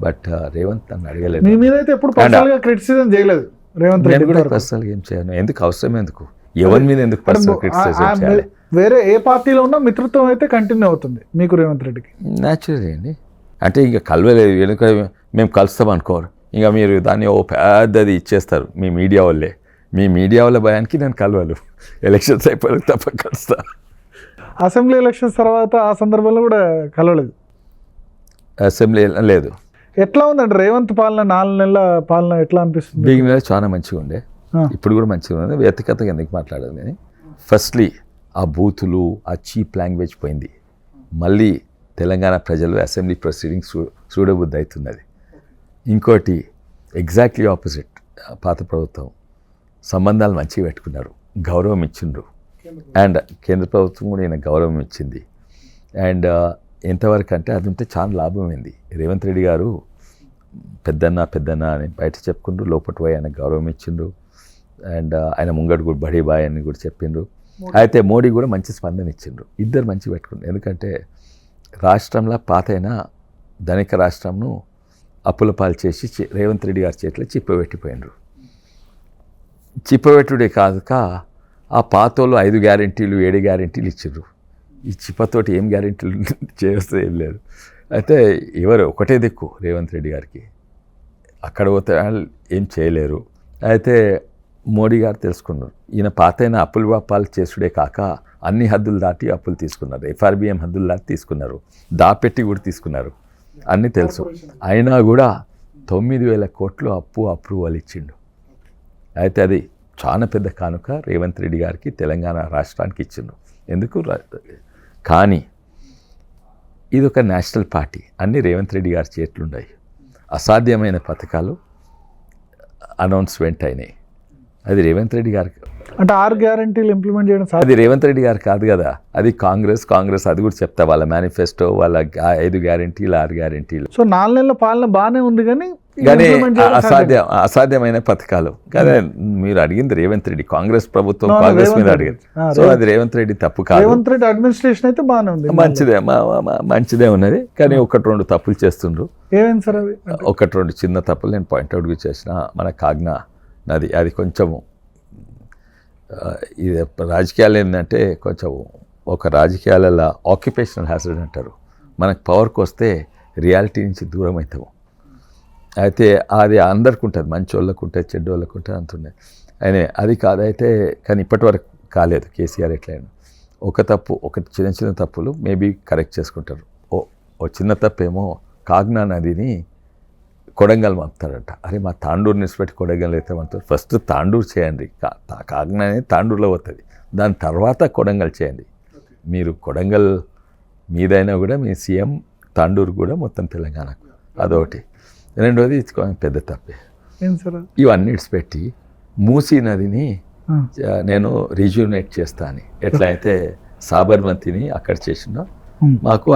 బట్ రేవంత్ నన్ను అడగలేదు. మీ మీద అయితే ఎప్పుడు పర్సనల్గా క్రిటిసిజం చేయలేదు రేవంత్ రెడ్డి? నేను కూడా పర్సనల్గా ఏం చేయను. ఎందుకు అవసరం? ఎందుకు ఎవరి మీద ఎందుకు పర్సనల్ క్రిటిసిజం చేయాలి? వేరే ఏ పార్టీలో ఉన్నా మిత్రత్వం అయితే కంటిన్యూ అవుతుంది మీకు రేవంత్ రెడ్డికి. న్యాచురలీ అండి. అంటే ఇంకా కలవలేదు వెనుక మేము కలుస్తాం అనుకోరు, ఇంకా మీరు దాన్ని ఓ పెద్దది ఇచ్చేస్తారు మీ మీడియా వాళ్ళే. మీ మీడియా వాళ్ళ భయానికి నేను కలవను, ఎలక్షన్స్ అయిపోయిన తప్ప కలుస్తా. అసెంబ్లీ ఎలక్షన్స్ తర్వాత ఆ సందర్భంలో కూడా కలవలేదు. అసెంబ్లీ లేదు. ఎట్లా ఉందండి రేవంత్ పాలన, 4 నెలల పాలన ఎట్లా అనిపిస్తుంది? బిగినర్ చాలా మంచిగా ఉండే, ఇప్పుడు కూడా మంచిగా ఉంది. వ్యక్తిగతంగా ఎందుకు మాట్లాడాలి కానీ ఫస్ట్లీ ఆ బూతులు, ఆ చీప్ లాంగ్వేజ్ పోయింది. మళ్ళీ తెలంగాణ ప్రజలు అసెంబ్లీ ప్రొసీడింగ్స్ చూడబుద్ధి అవుతున్నది. ఇంకోటి ఎగ్జాక్ట్లీ ఆపోజిట్, పాత ప్రభుత్వం సంబంధాలు మంచిగా పెట్టుకున్నారు, గౌరవం ఇచ్చిండ్రు. అండ్ కేంద్ర ప్రభుత్వం కూడా ఈయన గౌరవం ఇచ్చింది. అండ్ ఎంతవరకు అంటే అది ఉంటే చాలా లాభమైంది. రేవంత్ రెడ్డి గారు పెద్దన్న అని బయట చెప్పుకుంటూ లోపల పోయి ఆయన గౌరవం ఇచ్చిండ్రు. అండ్ ఆయన ముంగడు కూడా బడీ బాయ్ అని కూడా చెప్పిండ్రు. అయితే మోడీ కూడా మంచి స్పందన ఇచ్చిండ్రు. ఇద్దరు మంచి పెట్టుకుండ్రు. ఎందుకంటే రాష్ట్రంలో పాతైన ధనిక రాష్ట్రంను అప్పుల పాలు చేసి రేవంత్ రెడ్డి గారి చేతిలో చిప్పబెట్టిపోయినరు. చిప్పబెట్టుడే కాదుక ఆ పాతోళ్ళు 5 గ్యారెంటీలు 7 గ్యారెంటీలు ఇచ్చిండ్రు. ఈ చిప్పతోటి ఏం గ్యారెంటీలు చేస్తే ఏం లేదు. అయితే ఎవరు ఒకటే దిక్కు రేవంత్ రెడ్డి గారికి, అక్కడ పోతే ఏం చేయలేరు. అయితే మోడీ గారు తెలుసుకున్నారు, ఈయన పాతైన అప్పులు పాలు చేసుడే కాక అన్ని హద్దులు దాటి అప్పులు తీసుకున్నారు. FRBM హద్దులు దాటి తీసుకున్నారు, దాపెట్టి కూడా తీసుకున్నారు, అన్నీ తెలుసు. అయినా కూడా 9,000 కోట్లు అప్రూవల్ ఇచ్చిండు. అయితే అది చాలా పెద్ద కానుక రేవంత్ రెడ్డి గారికి, తెలంగాణ రాష్ట్రానికి ఇచ్చిండు. ఎందుకు? కానీ ఇది ఒక నేషనల్ పార్టీ, అన్నీ రేవంత్ రెడ్డి గారి చేతులున్నాయి. అసాధ్యమైన పథకాలు అనౌన్స్మెంట్ అయినాయి. అది రేవంత్ రెడ్డి గారికి, అంటే 6 గ్యారెంటీలు ఇంప్లిమెంట్ చేయడం అది రేవంత్ రెడ్డి గారు కాదు కదా, అది కాంగ్రెస్ అది కూడా చెప్తా, వాళ్ళ మేనిఫెస్టో, వాళ్ళ 5 గ్యారెంటీలు 6 గ్యారెంటీలు. సో 4 నెలల పాలన బాగానే ఉంది కానీ అసాధ్యమైన పథకాలు కదా. మీరు అడిగింది రేవంత్ రెడ్డి, కాంగ్రెస్ ప్రభుత్వం కాంగ్రెస్ మీద అడిగింది. సో అది రేవంత్ రెడ్డి తప్పు కాదు. రేవంత్ రెడ్డి అడ్మినిస్ట్రేషన్ అయితే బాగానే ఉంది, మంచిదే ఉన్నది. కానీ 1-2 తప్పులు చేస్తుండ్రు. ఏమేమి సార్ అవి? 1-2 చిన్న తప్పులు నేను పాయింట్అవుట్ చేసిన. మన కాగ్నా నది అది కొంచెము, ఇది రాజకీయాలు ఏంటంటే కొంచెం ఒక రాజకీయాలలో ఆక్యుపేషనల్ హ్యాజర్డ్ అంటారు. మనకు పవర్కి వస్తే రియాలిటీ నుంచి దూరం అవుతాము. అయితే అది అందరికి ఉంటుంది, మంచి వాళ్ళకు ఉంటుంది, చెడ్డ వాళ్ళకు ఉంటుంది, అంతుండే. అయినా అది కాదైతే, కానీ ఇప్పటి వరకు కాలేదు. కేసీఆర్ ఎట్లయినా ఒక చిన్న తప్పులు మేబీ కరెక్ట్ చేసుకుంటారు. ఓ చిన్న తప్పేమో కాగ్నా నదిని కొడంగల్ పంపుతారంట. అరే మా తాండూరు నిలబెట్టి కొడంగల్ అయితే పంపుతారు. ఫస్ట్ తాండూరు చేయండి, కాగ్నా అనేది తాండూరులో పోతుంది, దాని తర్వాత కొడంగల్ చేయండి. మీరు కొడంగల్ మీదైనా కూడా మీ సీఎం తాండూరు కూడా మొత్తం తెలంగాణకు, అదొకటి. రెండోది పెద్ద తప్పే, ఇవన్నీ ఇడిచిపెట్టి మూసీ నదిని నేను రిజ్యూనేట్ చేస్తా అని ఎట్లా అయితే సాబర్మతిని అక్కడ చేసినా, మాకు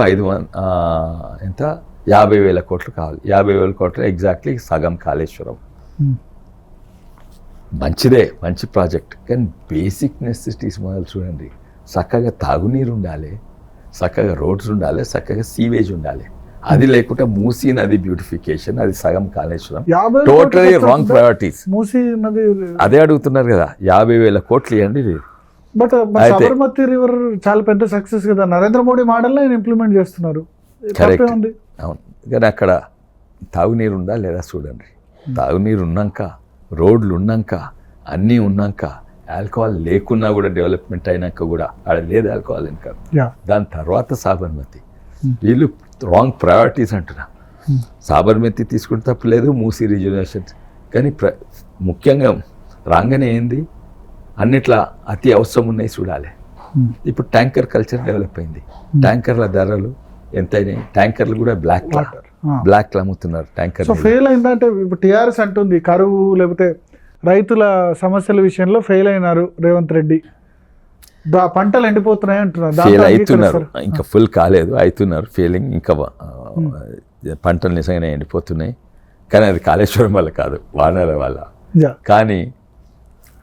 50,000 కోట్లు కావాలి. 50,000 కోట్లు ఎగ్జాక్ట్లీ సగం కాళేశ్వరం. మంచిదే, మంచి ప్రాజెక్ట్. కానీ బేసిక్ నెసెసిటీస్ మొదలు చూడండి. చక్కగా తాగునీరు ఉండాలి, చక్కగా రోడ్స్ ఉండాలి, చక్కగా సీవేజ్ ఉండాలి. అది లేకుండా మూసీ నది బ్యూటిఫికేషన్, అది సగం Kaleshwaram, totally wrong priorities. Musi నది అదే అడుగుతున్నారు కదా, 50,000 కోట్లు ఇవ్వండి. బట్ సాబర్మతి రివర్ చాలా పెద్ద సక్సెస్ కదా, నరేంద్ర మోడీ మోడల్ ఇంప్లిమెంట్ చేస్తున్నారు. కరెక్ట్, అవును. కానీ అక్కడ తాగునీరు ఉందా లేదా చూడండి. తాగునీరు ఉన్నాక, రోడ్లు ఉన్నాక, అన్నీ ఉన్నాక, ఆల్కహాల్ లేకున్నా కూడా డెవలప్మెంట్ అయినాక కూడా ఆడ లేదు ఆల్కహాల్ ఇంకా. దాని తర్వాత సాబర్మతి. వీళ్ళు రాంగ్ ప్రయారిటీస్ అంటున్నా. సాబర్మతి తీసుకుంటే తప్పలేదు, మూసీ రిజర్వేషన్. కానీ ముఖ్యంగా రాగానే ఏంది, అన్నిట్లా అతి అవసరం ఉన్నాయి చూడాలి. ఇప్పుడు ట్యాంకర్ కల్చర్ డెవలప్ అయింది. ట్యాంకర్ల ధరలు ఎంతైనాయి, ట్యాంకర్లు కూడా బ్లాక్ అమ్ముతున్నారు ట్యాంకర్. సో ఫెయిల్ అయిందంటే ఇప్పుడు టీఆర్ఎస్ అంటుంది కరువు లేకపోతే రైతుల సమస్యల విషయంలో ఫెయిల్ అయినారు రేవంత్ రెడ్డి, పంటలు ఎండిపోతున్నాయి అంటున్నారు. ఫెయిల్ అవుతున్నారు, ఇంకా ఫుల్ కాలేదు, అవుతున్నారు ఫెయిలింగ్. ఇంకా పంటలు నిజంగానే ఎండిపోతున్నాయి. కానీ అది కాళేశ్వరం వల్ల కాదు, వానల వల్ల. కానీ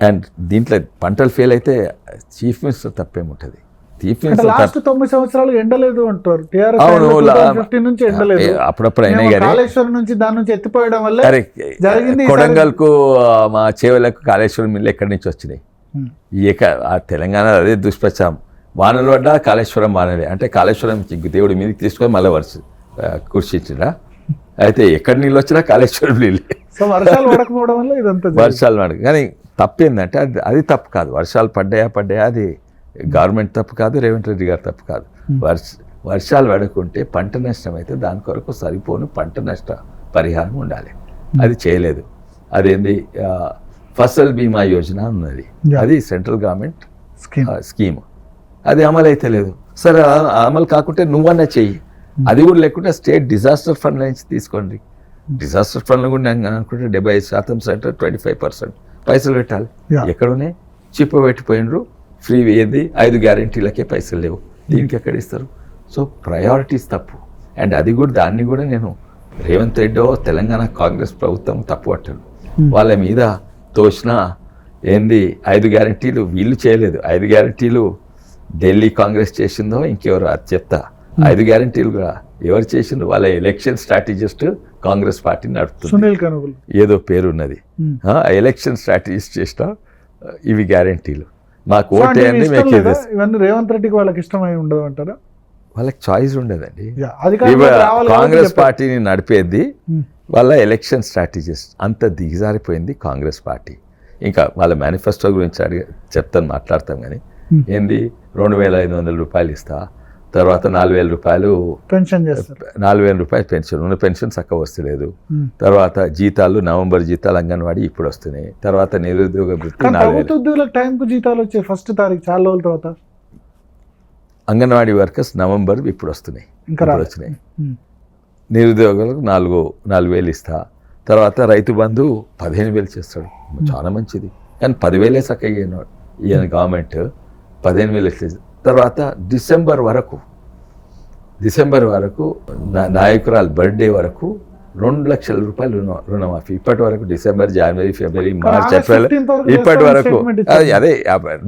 అండ్ దీంట్లో పంటలు ఫెయిల్ అయితే చీఫ్ మినిస్టర్ తప్పేముంటుంది. చీఫ్ మినిస్టర్ 9 సంవత్సరాలు ఎండలేదు అంటారు. నుంచి ఎండలేదు, అప్పుడప్పుడు అయినా కానీ కాళేశ్వరం నుంచి దాని నుంచి ఎత్తిపోయడం వల్ల జరిగింది. కొడంగల్కు మా చేవలకు కాళేశ్వరం మిల్లు ఎక్కడి నుంచి వచ్చినాయి? ఆ తెలంగాణ అదే దుష్ప్రచారం. వానలు పడ్డా కాళేశ్వరం వానలే, అంటే కాళేశ్వరం దేవుడి మీదకి తీసుకొని మళ్ళీ కూర్చిచ్చిరా. అయితే ఎక్కడ నీళ్ళు వచ్చినా కాళేశ్వరం నీళ్ళే. సో వర్షాలు పడకపోవడం వల్ల ఇదంతా వర్షాలు పడక, కానీ తప్పేందంటే అది తప్పు కాదు. వర్షాలు పడ్డాయా అది గవర్నమెంట్ తప్పు కాదు, రేవంత్ రెడ్డి గారు తప్పు కాదు. వర్షాలు పడకుంటే పంట నష్టం అయితే దాని కొరకు సరిపోను పంట నష్ట పరిహారం ఉండాలి. అది చేయలేదు. అదేంది ఫసల్ బీమా యోజన ఉన్నది, అది సెంట్రల్ గవర్నమెంట్ స్కీమ్, అది అమలు అయితే లేదు. సరే అమలు కాకుంటే నువ్వన్నా చెయ్యి. అది కూడా లేకుంటే స్టేట్ డిజాస్టర్ ఫండ్ నుంచి తీసుకోండి. డిజాస్టర్ ఫండ్ కూడా నేను అనుకుంటే 75% సెంటర్ 25% పైసలు పెట్టాలి. ఎక్కడున్నాయి? చిప్ప పెట్టిపోయినరు. ఫ్రీ ఏది 5 గ్యారెంటీలకే పైసలు లేవు, దీనికి ఎక్కడ ఇస్తారు? సో ప్రయారిటీస్ తప్పు. అండ్ అది కూడా దాన్ని కూడా నేను రేవంత్ రెడ్డో తెలంగాణ కాంగ్రెస్ ప్రభుత్వం తప్పు పట్టాను. వాళ్ళ మీద తోసిన ఏంది 5 గ్యారెంటీలు వీళ్ళు చేయలేదు. 5 గ్యారెంటీలు ఢిల్లీ కాంగ్రెస్ చేసిందో ఇంకెవరు అది చెప్తా. 5 గ్యారెంటీలుగా ఎవరు చేసిండ్రు? వాళ్ళ ఎలక్షన్ స్ట్రాటజిస్ట్ కాంగ్రెస్ పార్టీ నడుపుతుంది, సునీల్ కనుగోలు ఏదో పేరున్నది. ఎలక్షన్ స్ట్రాటజిస్ట్ చేసిన ఇవి గ్యారెంటీలు. మాకు ఓటేయండి, ఇవన్నీ రేవంత్ రెడ్డికి వాళ్ళకి ఇష్టమై ఉండదు అంటారా? వాళ్ళకి చాయిస్ ఉండదండి. కాంగ్రెస్ కాంగ్రెస్ పార్టీని నడిపేది వాళ్ళ ఎలక్షన్ స్ట్రాటజిస్ట్. అంత దిగజారిపోయింది కాంగ్రెస్ పార్టీ. ఇంకా వాళ్ళ మేనిఫెస్టో గురించి చెప్తాను, మాట్లాడతాం. కానీ ఏంది 2,500 రూపాయలు ఇస్తా, తర్వాత 4,000 రూపాయలు పెన్షన్ చేస్తారు, 4,000 రూపాయలు పెన్షన్. ఉన్న పెన్షన్ చక్కగా వస్తలేదు. తర్వాత జీతాలు, నవంబర్ జీతాలు అంగన్వాడీ ఇప్పుడు వస్తున్నాయి. తర్వాత నిరుద్యోగ వృత్తి 4,000. టైంకు జీతాలు వచ్చాయి 1st తారీఖు, చాలా రోజుల తర్వాత. అంగన్వాడీ వర్కర్స్ నవంబర్ ఇప్పుడు వస్తున్నాయి, ఇంకా వచ్చినాయి. నిరుద్యోగులకు 4,000 ఇస్తా. తర్వాత రైతు బంధు 15,000 చేస్తాడు, చాలా మంచిది. కానీ 10,000 చక్కగా ఈయన గవర్నమెంట్ 15,000. తర్వాత డిసెంబర్ వరకు నాయకురాలు బర్త్డే వరకు 2 లక్షల రూపాయలు రుణమాఫీ. ఇప్పటి వరకు డిసెంబర్, జనవరి, ఫిబ్రవరి, మార్చ్, ఏప్రిల్ ఇప్పటి వరకు అదే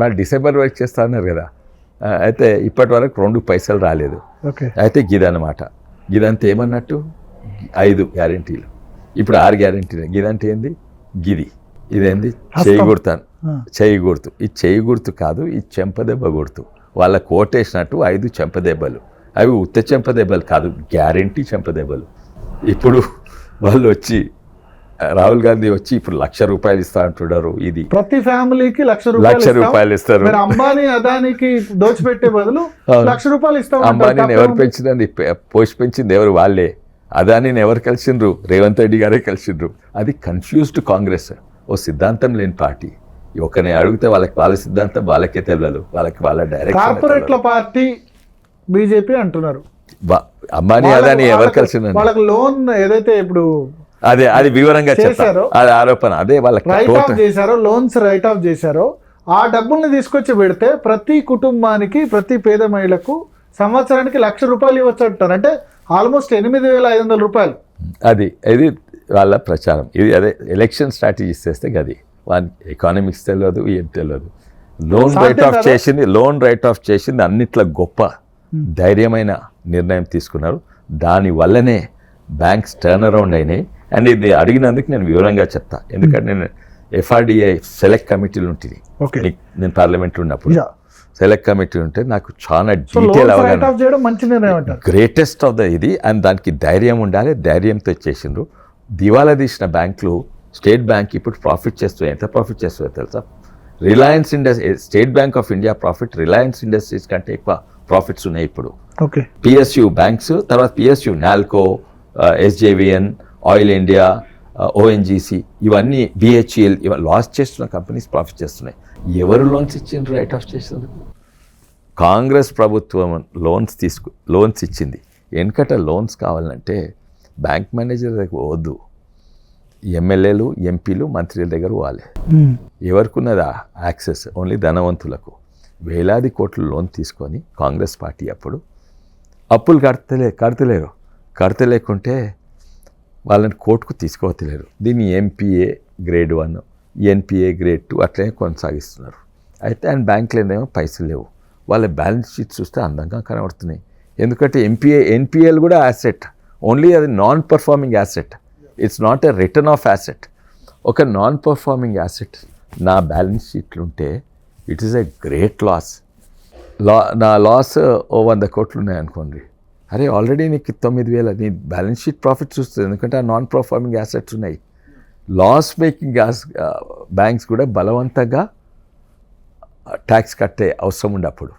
మరి డిసెంబర్ వరకు చేస్తా అన్నారు కదా. అయితే ఇప్పటి వరకు 2 పైసలు రాలేదు. అయితే గిదన్నమాట. గిదంతా ఏమన్నట్టు 5 గ్యారెంటీలు, ఇప్పుడు 6 గ్యారెంటీలు. గిదంటే ఏంది? గిది ఇదేంది? చేయి గుర్తాను, చేయి గుర్తు. ఈ చేయి గుర్తు కాదు, ఈ చెంపదెబ్బ గుర్తు. వాళ్ళ కోటేసినట్టు 5 చెంపదెబ్బలు. అవి ఉత్త చెంపదెబ్బలు కాదు, గ్యారెంటీ చెంపదెబ్బలు. ఇప్పుడు వాళ్ళు వచ్చి రాహుల్ గాంధీ వచ్చి ఇప్పుడు 1,00,000 రూపాయలు ఇస్తా అంటున్నారు. ఇది ప్రతి ఫ్యామిలీకి 1,00,000 రూపాయలు ఇస్తారు. అంబానీ అదానికి దోచిపెట్టే బదులు 1,00,000 రూపాయలు ఇస్తాం. అంబానీని ఎవరు పెంచింది? పోస్ట్ పెంచింది ఎవరు? వాళ్ళే. అదానీని ఎవరు కలిసిండ్రు? రేవంత్ రెడ్డి గారే కలిసిండ్రు. అది కన్ఫ్యూజ్డ్ కాంగ్రెస్, ఓ సిద్ధాంతం లేని పార్టీ. ఒకరిని అడిగితే వాళ్ళ సిద్ధాంతం వాళ్ళకే తెలియదు, వాళ్ళ డైరెక్ట్ కార్పొరేట్ల పార్టీ బీజేపీ అంటున్నారు. అంబానీ అదానీ ఎవరు కలిసిండ్రు? వాళ్ళకి లోన్ ఏదైతే ఇప్పుడు అది వివరంగా చెప్పారు, అది ఆరోపణ. అదే వాళ్ళకి రైట్ ఆఫ్ చేశారో, లోన్స్ రైట్ ఆఫ్ చేశారో, ఆ డబ్బుల్ని తీసుకొచ్చి పెడితే ప్రతి కుటుంబానికి, ప్రతి పేద మహిళకు సంవత్సరానికి 1,00,000 రూపాయలు ఇవ్వచ్చు అంటారు. అంటే ఆల్మోస్ట్ 8,500 రూపాయలు. ఇది వాళ్ళ ప్రచారం. ఇది అదే ఎలక్షన్ స్ట్రాటజీస్ చేస్తే అది వాళ్ళ ఎకానమిక్స్ తెలియదు, ఏం తెలియదు. లోన్ రైట్ ఆఫ్ చేసింది అన్నిట్లో గొప్ప ధైర్యమైన నిర్ణయం తీసుకున్నారు. దానివల్లనే బ్యాంక్స్ టర్న్ అరౌండ్ అయినాయి. అండ్ ఇది అడిగినందుకు నేను వివరంగా చెప్తా, ఎందుకంటే నేను FRDI సెలెక్ట్ కమిటీలు ఉంటుంది. నేను పార్లమెంట్లో ఉన్నప్పుడు సెలెక్ట్ కమిటీ ఉంటే నాకు చాలా డీటెయిల్ అవగాహన, గ్రేటెస్ట్ ఆఫ్ ద ఇది. అండ్ దానికి ధైర్యం ఉండాలి, ధైర్యంతో చేసిండ్రు. దివాలా తీసిన బ్యాంకులు, స్టేట్ బ్యాంక్ ఇప్పుడు ప్రాఫిట్ చేస్తున్నాయి. ఎంత ప్రాఫిట్ చేస్తున్నాయో తెలుసా? Reliance state bank of India profit Reliance industries కంటే ఎక్కువ ప్రాఫిట్స్ ఉన్నాయి ఇప్పుడు. PSU బ్యాంక్స్, తర్వాత PSU, NALCO, SJVN, oil India, ONGC, ఇవన్నీ BHEL, ఇవన్నీ లాస్ చేస్తున్న కంపెనీస్ ప్రాఫిట్ చేస్తున్నాయి. ఎవరు లోన్స్ ఇచ్చిండ్రు రైట్ ఆఫ్ చేసినందుకు? కాంగ్రెస్ ప్రభుత్వం లోన్స్ ఇచ్చింది. వెనకట లోన్స్ కావాలంటే బ్యాంక్ మేనేజర్ దగ్గర పోవద్దు, ఎమ్మెల్యేలు, ఎంపీలు, మంత్రుల దగ్గర పోవాలి. ఎవరికి ఉన్నదా యాక్సెస్? ఓన్లీ ధనవంతులకు. వేలాది కోట్లు లోన్ తీసుకొని కాంగ్రెస్ పార్టీ అప్పుడు అప్పులు కడతలేకుంటే వాళ్ళని కోర్టుకు తీసుకోవట్లేరు. దీన్ని MPA గ్రేడ్ 1, NPA గ్రేడ్ 2 అట్లనే కొనసాగిస్తున్నారు. అయితే ఆయన బ్యాంకులు ఏమో పైసలు లేవు. వాళ్ళ బ్యాలెన్స్ షీట్ చూస్తే అందంగా కనబడుతున్నాయి. ఎందుకంటే NPL కూడా యాసెట్, ఓన్లీ అది non performing asset. It's not a return of asset. ఒక నాన్ పర్ఫార్మింగ్ యాసెట్ నా బ్యాలెన్స్ షీట్లు ఉంటే it is a great loss. నా లాస్ ఓ 100 కోట్లు ఉన్నాయనుకోండి, అరే ఆల్రెడీ నీకు 9,000 నీ బ్యాలెన్స్ షీట్ ప్రాఫిట్ చూస్తుంది, ఎందుకంటే ఆ నాన్ పర్ఫార్మింగ్ యాసెట్స్ ఉన్నాయి. లాస్ మేకింగ్ బ్యాంక్స్ కూడా బలవంతంగా ట్యాక్స్ కట్టే అవసరం ఉండే అప్పుడు.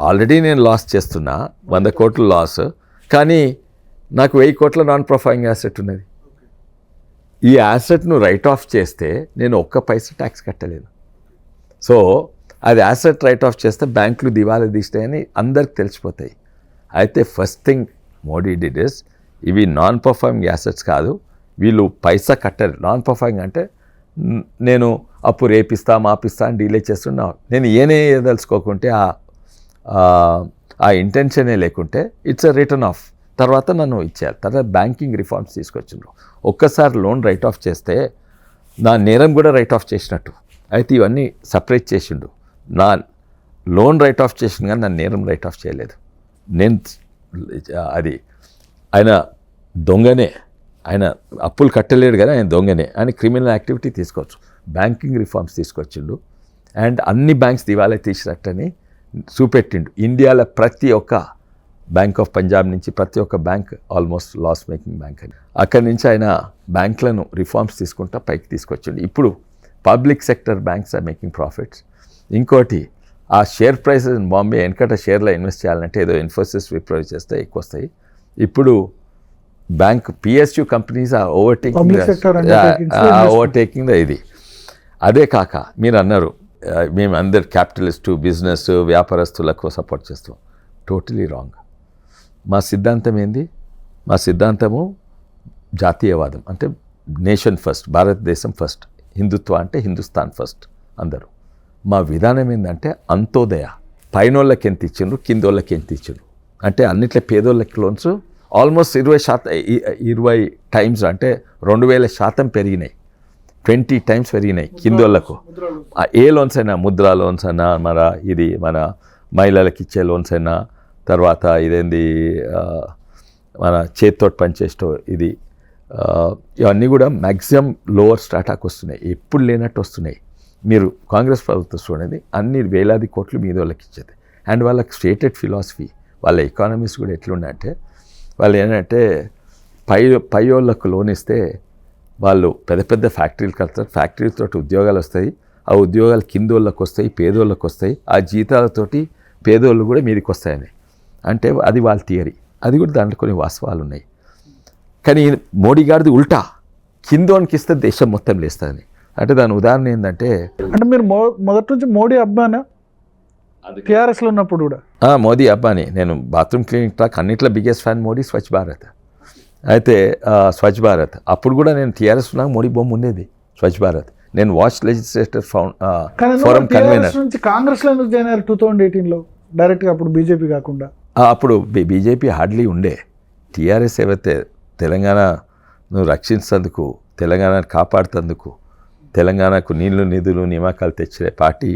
ఆల్రెడీ నేను లాస్ చేస్తున్నా, 100 కోట్లు లాస్, కానీ నాకు 1000 కోట్ల నాన్ పర్ఫార్మింగ్ యాసెట్ ఉన్నది. ఈ యాసెట్ను రైట్ ఆఫ్ చేస్తే నేను ఒక్క పైసా ట్యాక్స్ కట్టలేను. సో అది యాసెట్ రైట్ ఆఫ్ చేస్తే బ్యాంకులు దివాలా తీస్తాయని అందరికి తెలిసిపోతాయి. అయితే first thing Modi did is, ఇవి నాన్ పర్ఫార్మింగ్ యాసెట్స్ కాదు, వీళ్ళు పైసా కట్టరు. నాన్ పర్ఫార్మింగ్ అంటే నేను అప్పు రేపిస్తా మాపిస్తా అని డీలే చేస్తున్నా, నేను ఏదలుచుకోకుంటే ఆ ఇంటెన్షనే లేకుంటే ఇట్స్ ఎ రిటర్న్ ఆఫ్, తర్వాత నన్ను ఇచ్చేయాలి. తర్వాత బ్యాంకింగ్ రిఫార్మ్స్ తీసుకొచ్చిండ్రు. ఒక్కసారి లోన్ రైట్ ఆఫ్ చేస్తే నా నేరం కూడా రైట్ ఆఫ్ చేసినట్టు. అయితే ఇవన్నీ సపరేట్ చేసిండు. నా లోన్ రైట్ ఆఫ్ చేసిండు కానీ నా నేరం రైట్ ఆఫ్ చేయలేదు. నేను అది ఆయన దొంగనే, ఆయన అప్పులు కట్టలేడు కానీ ఆయన దొంగనే, ఆయన క్రిమినల్ యాక్టివిటీ తీసుకోవచ్చు. బ్యాంకింగ్ రిఫార్మ్స్ తీసుకొచ్చిండు అండ్ అన్ని బ్యాంక్స్ దివాలా తీసినట్టని చూపెట్టిండు. ఇండియాలో ప్రతి ఒక్క బ్యాంక్ ఆఫ్ పంజాబ్ నుంచి ప్రతి ఒక్క bank almost loss making bank అని. అక్కడి నుంచి ఆయన బ్యాంకులను రిఫార్మ్స్ తీసుకుంటా పైకి తీసుకొచ్చిండు. ఇప్పుడు public sector banks are making profits. ఇంకోటి, ఆ షేర్ ప్రైసెస్ ఇన్ బాంబే వెనకట షేర్లో ఇన్వెస్ట్ చేయాలంటే ఏదో ఇన్ఫోసిస్ విప్రో చేస్తే ఎక్కువ వస్తాయి. ఇప్పుడు బ్యాంక్ పిఎస్యూ కంపెనీస్ ఆ ఓవర్టేకింగ్ ఇది. అదే కాక మీరు అన్నారు మేము అందరు క్యాపిటలిస్టు, బిజినెస్, వ్యాపారస్తులకు సపోర్ట్ చేస్తాం. Totally wrong. మా సిద్ధాంతం ఏంది? మా సిద్ధాంతము జాతీయవాదం, అంటే నేషన్ ఫస్ట్, భారతదేశం ఫస్ట్, హిందుత్వ అంటే హిందుస్థాన్ ఫస్ట్ అందరూ. మా విధానం ఏంటంటే అంత్యోదయ, పైనోళ్ళకి ఎంత ఇచ్చిండ్రు, కిందోళ్ళకి ఎంత ఇచ్చిండ్రు, అంటే అన్నిట్లో పేదోళ్ళకి లోన్స్ ఆల్మోస్ట్ 20 టైమ్స్, అంటే 2000% పెరిగినాయి, 20 టైమ్స్ పెరిగినాయి కిందోళ్ళకు. ఏ లోన్స్ అయినా, ముద్రా లోన్స్ అయినా, మన మహిళలకు ఇచ్చే లోన్స్ అయినా, తర్వాత ఇదేంది మన చేతితో పనిచేసే ఇది, ఇవన్నీ కూడా మ్యాక్సిమం లోవర్ స్టాటాకు వస్తున్నాయి, ఎప్పుడు లేనట్టు వస్తున్నాయి. మీరు కాంగ్రెస్ ప్రభుత్వం చూడండి, అన్ని వేలాది కోట్లు మీద వాళ్ళకి ఇచ్చేది. అండ్ వాళ్ళకి స్టేటెడ్ ఫిలాసఫీ, వాళ్ళ ఎకానమీస్ కూడా ఎట్లున్నాయంటే, వాళ్ళు ఏంటంటే పై వాళ్ళకు లోన్ ఇస్తే వాళ్ళు పెద్ద పెద్ద ఫ్యాక్టరీలు కడతారు, ఫ్యాక్టరీలతో ఉద్యోగాలు వస్తాయి, ఆ ఉద్యోగాలు కిందోళ్ళకి వస్తాయి, పేదోళ్ళకి వస్తాయి, ఆ జీతాలతోటి పేదోళ్ళు కూడా మీదకి వస్తాయని. అంటే అది వాళ్ళ థియరీ. అది కూడా దాంట్లో కొన్ని వాస్తవాలు ఉన్నాయి. కానీ మోడీ గారిది ఉల్టా, కిందోనికి ఇస్తే దేశం మొత్తం లేస్తుందని. అంటే దాని ఉదాహరణ ఏంటంటే, అంటే మీరు మొదటి నుంచి మోడీ అబ్బానా టీఆర్ఎస్లో ఉన్నప్పుడు కూడా? మోదీ అబ్బాని. నేను బాత్రూమ్ క్లీనింగ్ ట్రాక్ అన్నింటిలో బిగ్గెస్ట్ ఫ్యాన్ మోడీ, స్వచ్ఛ భారత్. అయితే స్వచ్ఛ భారత్ అప్పుడు కూడా నేను టీఆర్ఎస్ ఉన్నాక మోడీ బొమ్మ ఉండేది. స్వచ్ఛ భారత్ నేను వాచ్ లెజిస్లేటర్ ఫోరం కన్వీనర్. కాంగ్రెస్లో ఎందుకు జాయిన్ అయ్యారు 2018లో డైరెక్ట్గా? అప్పుడు బీజేపీ కాకుండా అప్పుడు బీజేపీ హార్డ్లీ ఉండే. టీఆర్ఎస్ ఏవైతే తెలంగాణను రక్షించేందుకు, తెలంగాణను కాపాడుతందుకు, తెలంగాణకు నీళ్లు నిధులు నియామకాలు తెచ్చే పార్టీ,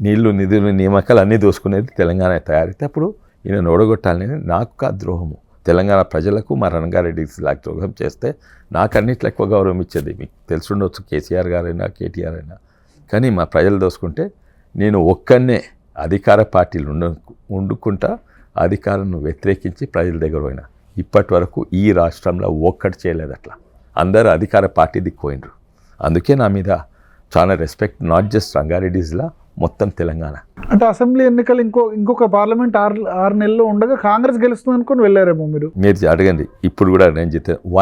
నీళ్లు నిధులు నియామకాలు అన్నీ దోసుకునేది తెలంగాణ తయారైతే అప్పుడు ఈయన ఓడగొట్టాలని నాకు ద్రోహము. తెలంగాణ ప్రజలకు మా రంగారెడ్డి లాగా ద్రోహం చేస్తే నాకు అన్నిట్లో ఎక్కువ గౌరవం ఇచ్చేది. మీకు తెలుసుండవచ్చు, కేసీఆర్ గారైనా కేటీఆర్ అయినా. కానీ మా ప్రజలు దోసుకుంటే నేను ఒక్కనే అధికార పార్టీలు వండుకుంటా అధికారాన్ని వ్యతిరేకించి ప్రజల దగ్గర పోయినా. ఇప్పటి వరకు ఈ రాష్ట్రంలో ఒక్కటి చేయలేదు అట్లా. అందరూ అధికార పార్టీ దిక్కుపోయినరు. అందుకే నా మీద చాలా రెస్పెక్ట్, నాట్ జస్ట్ రంగారెడ్డిస్లా, మొత్తం తెలంగాణ. అంటే అసెంబ్లీ ఎన్నికలు ఇంకొక పార్లమెంట్ 6 నెలలు ఉండగా కాంగ్రెస్ గెలుస్తుంది అనుకుని వెళ్ళారేమో మీరు అడగండి. ఇప్పుడు కూడా నేను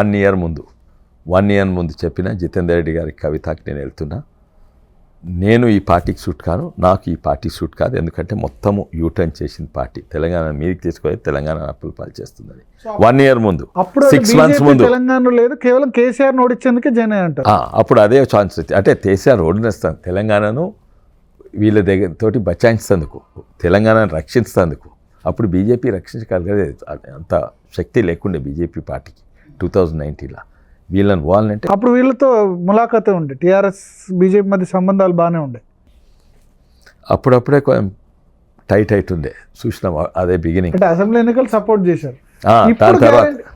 1 ఇయర్ ముందు చెప్పిన జితేందర్ రెడ్డి గారి కవితకి నేను వెళ్తున్నా. నేను ఈ పార్టీకి సూట్ కాను, నాకు ఈ పార్టీ సూట్ కాదు, ఎందుకంటే మొత్తము యూటర్న్ చేసిన పార్టీ తెలంగాణ మీదకి తీసుకొని తెలంగాణ అప్పులు పాలు చేస్తుందని. 1 ఇయర్ ముందు, 6 months ముందు తెలంగాణలో లేదు, కేవలం కేసీఆర్ ఓడించేందుకే జాయిన్ అయ్యారు. అప్పుడు అదే ఛాన్స్ అంటే కేసీఆర్ ఓడినేస్తాను, తెలంగాణను వీళ్ళ దగ్గర తోటి బచాయించేందుకు, తెలంగాణను రక్షించేందుకు. అప్పుడు బీజేపీ రక్షించగలిగేది అంత శక్తి లేకుండే బీజేపీ పార్టీకి 2019లో. వీళ్ళని వాళ్ళంటే అప్పుడు వీళ్ళతో ములాఖాతే ఉండే, టీఆర్ఎస్ బీజేపీ మధ్య సంబంధాలు బాగానే ఉండే. అప్పుడప్పుడే కొంచెం టైట్ ఉండే, చూసినాం అదే బిగినింగ్. అంటే అసెంబ్లీ ఎన్నికలు సపోర్ట్ చేశారు.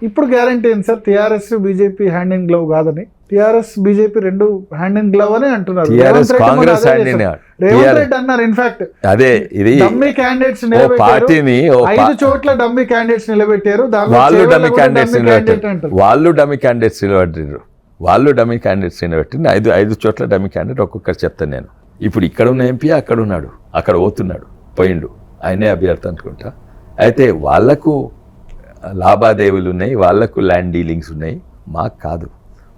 ఇప్పుడు గ్యారంటీ ఏంటి sir? TRS BJP hand in glove కాదని టిఆర్ఎస్ బీజేపీ రెండు హ్యాండ్ ఇన్ గ్లవ్ అని అంటున్నారు. టిఆర్ఎస్ రేవంత్ రెడ్డి కాంగ్రెస్ కూడా హ్యాండ్ అదే ఇన్ చేశారు. రేవంత్ రెడ్డి అన్నారు ఇన్ఫాక్ట్ అదే ఇది డమ్మీ క్యాండిడేట్స్ ఓ నిలబెట్టారు, పార్టీని 5 చోట్ల డమ్మీ క్యాండిడేట్స్ నిలబెట్టారు, దానిలో వాళ్ళు చేవెళ్ళ డమ్మీ కూడా క్యాండిడేట్స్ డమ్మీ క్యాండిడేట్ అంటారు. వాళ్ళు డమ్మీ క్యాండిడేట్స్ నిలబెట్టారు, వాళ్ళు డమ్మీ క్యాండిడేట్స్ నిలబెట్టింది. 5 చోట్ల డమ్మీ క్యాండిడేట్ ఒక్కొక్కరు చెప్తాను నేను. ఇప్పుడు ఇక్కడ ఉన్న ఎంపీ అక్కడ ఉన్నాడు, అక్కడ పోతున్నాడు, పోయిండు, ఆయనే అభ్యర్థి అనుకుంటా. అయితే వాళ్లకు లావాదేవీలు ఉన్నాయి, వాళ్లకు ల్యాండ్ డీలింగ్స్ ఉన్నాయి, మాకు కాదు.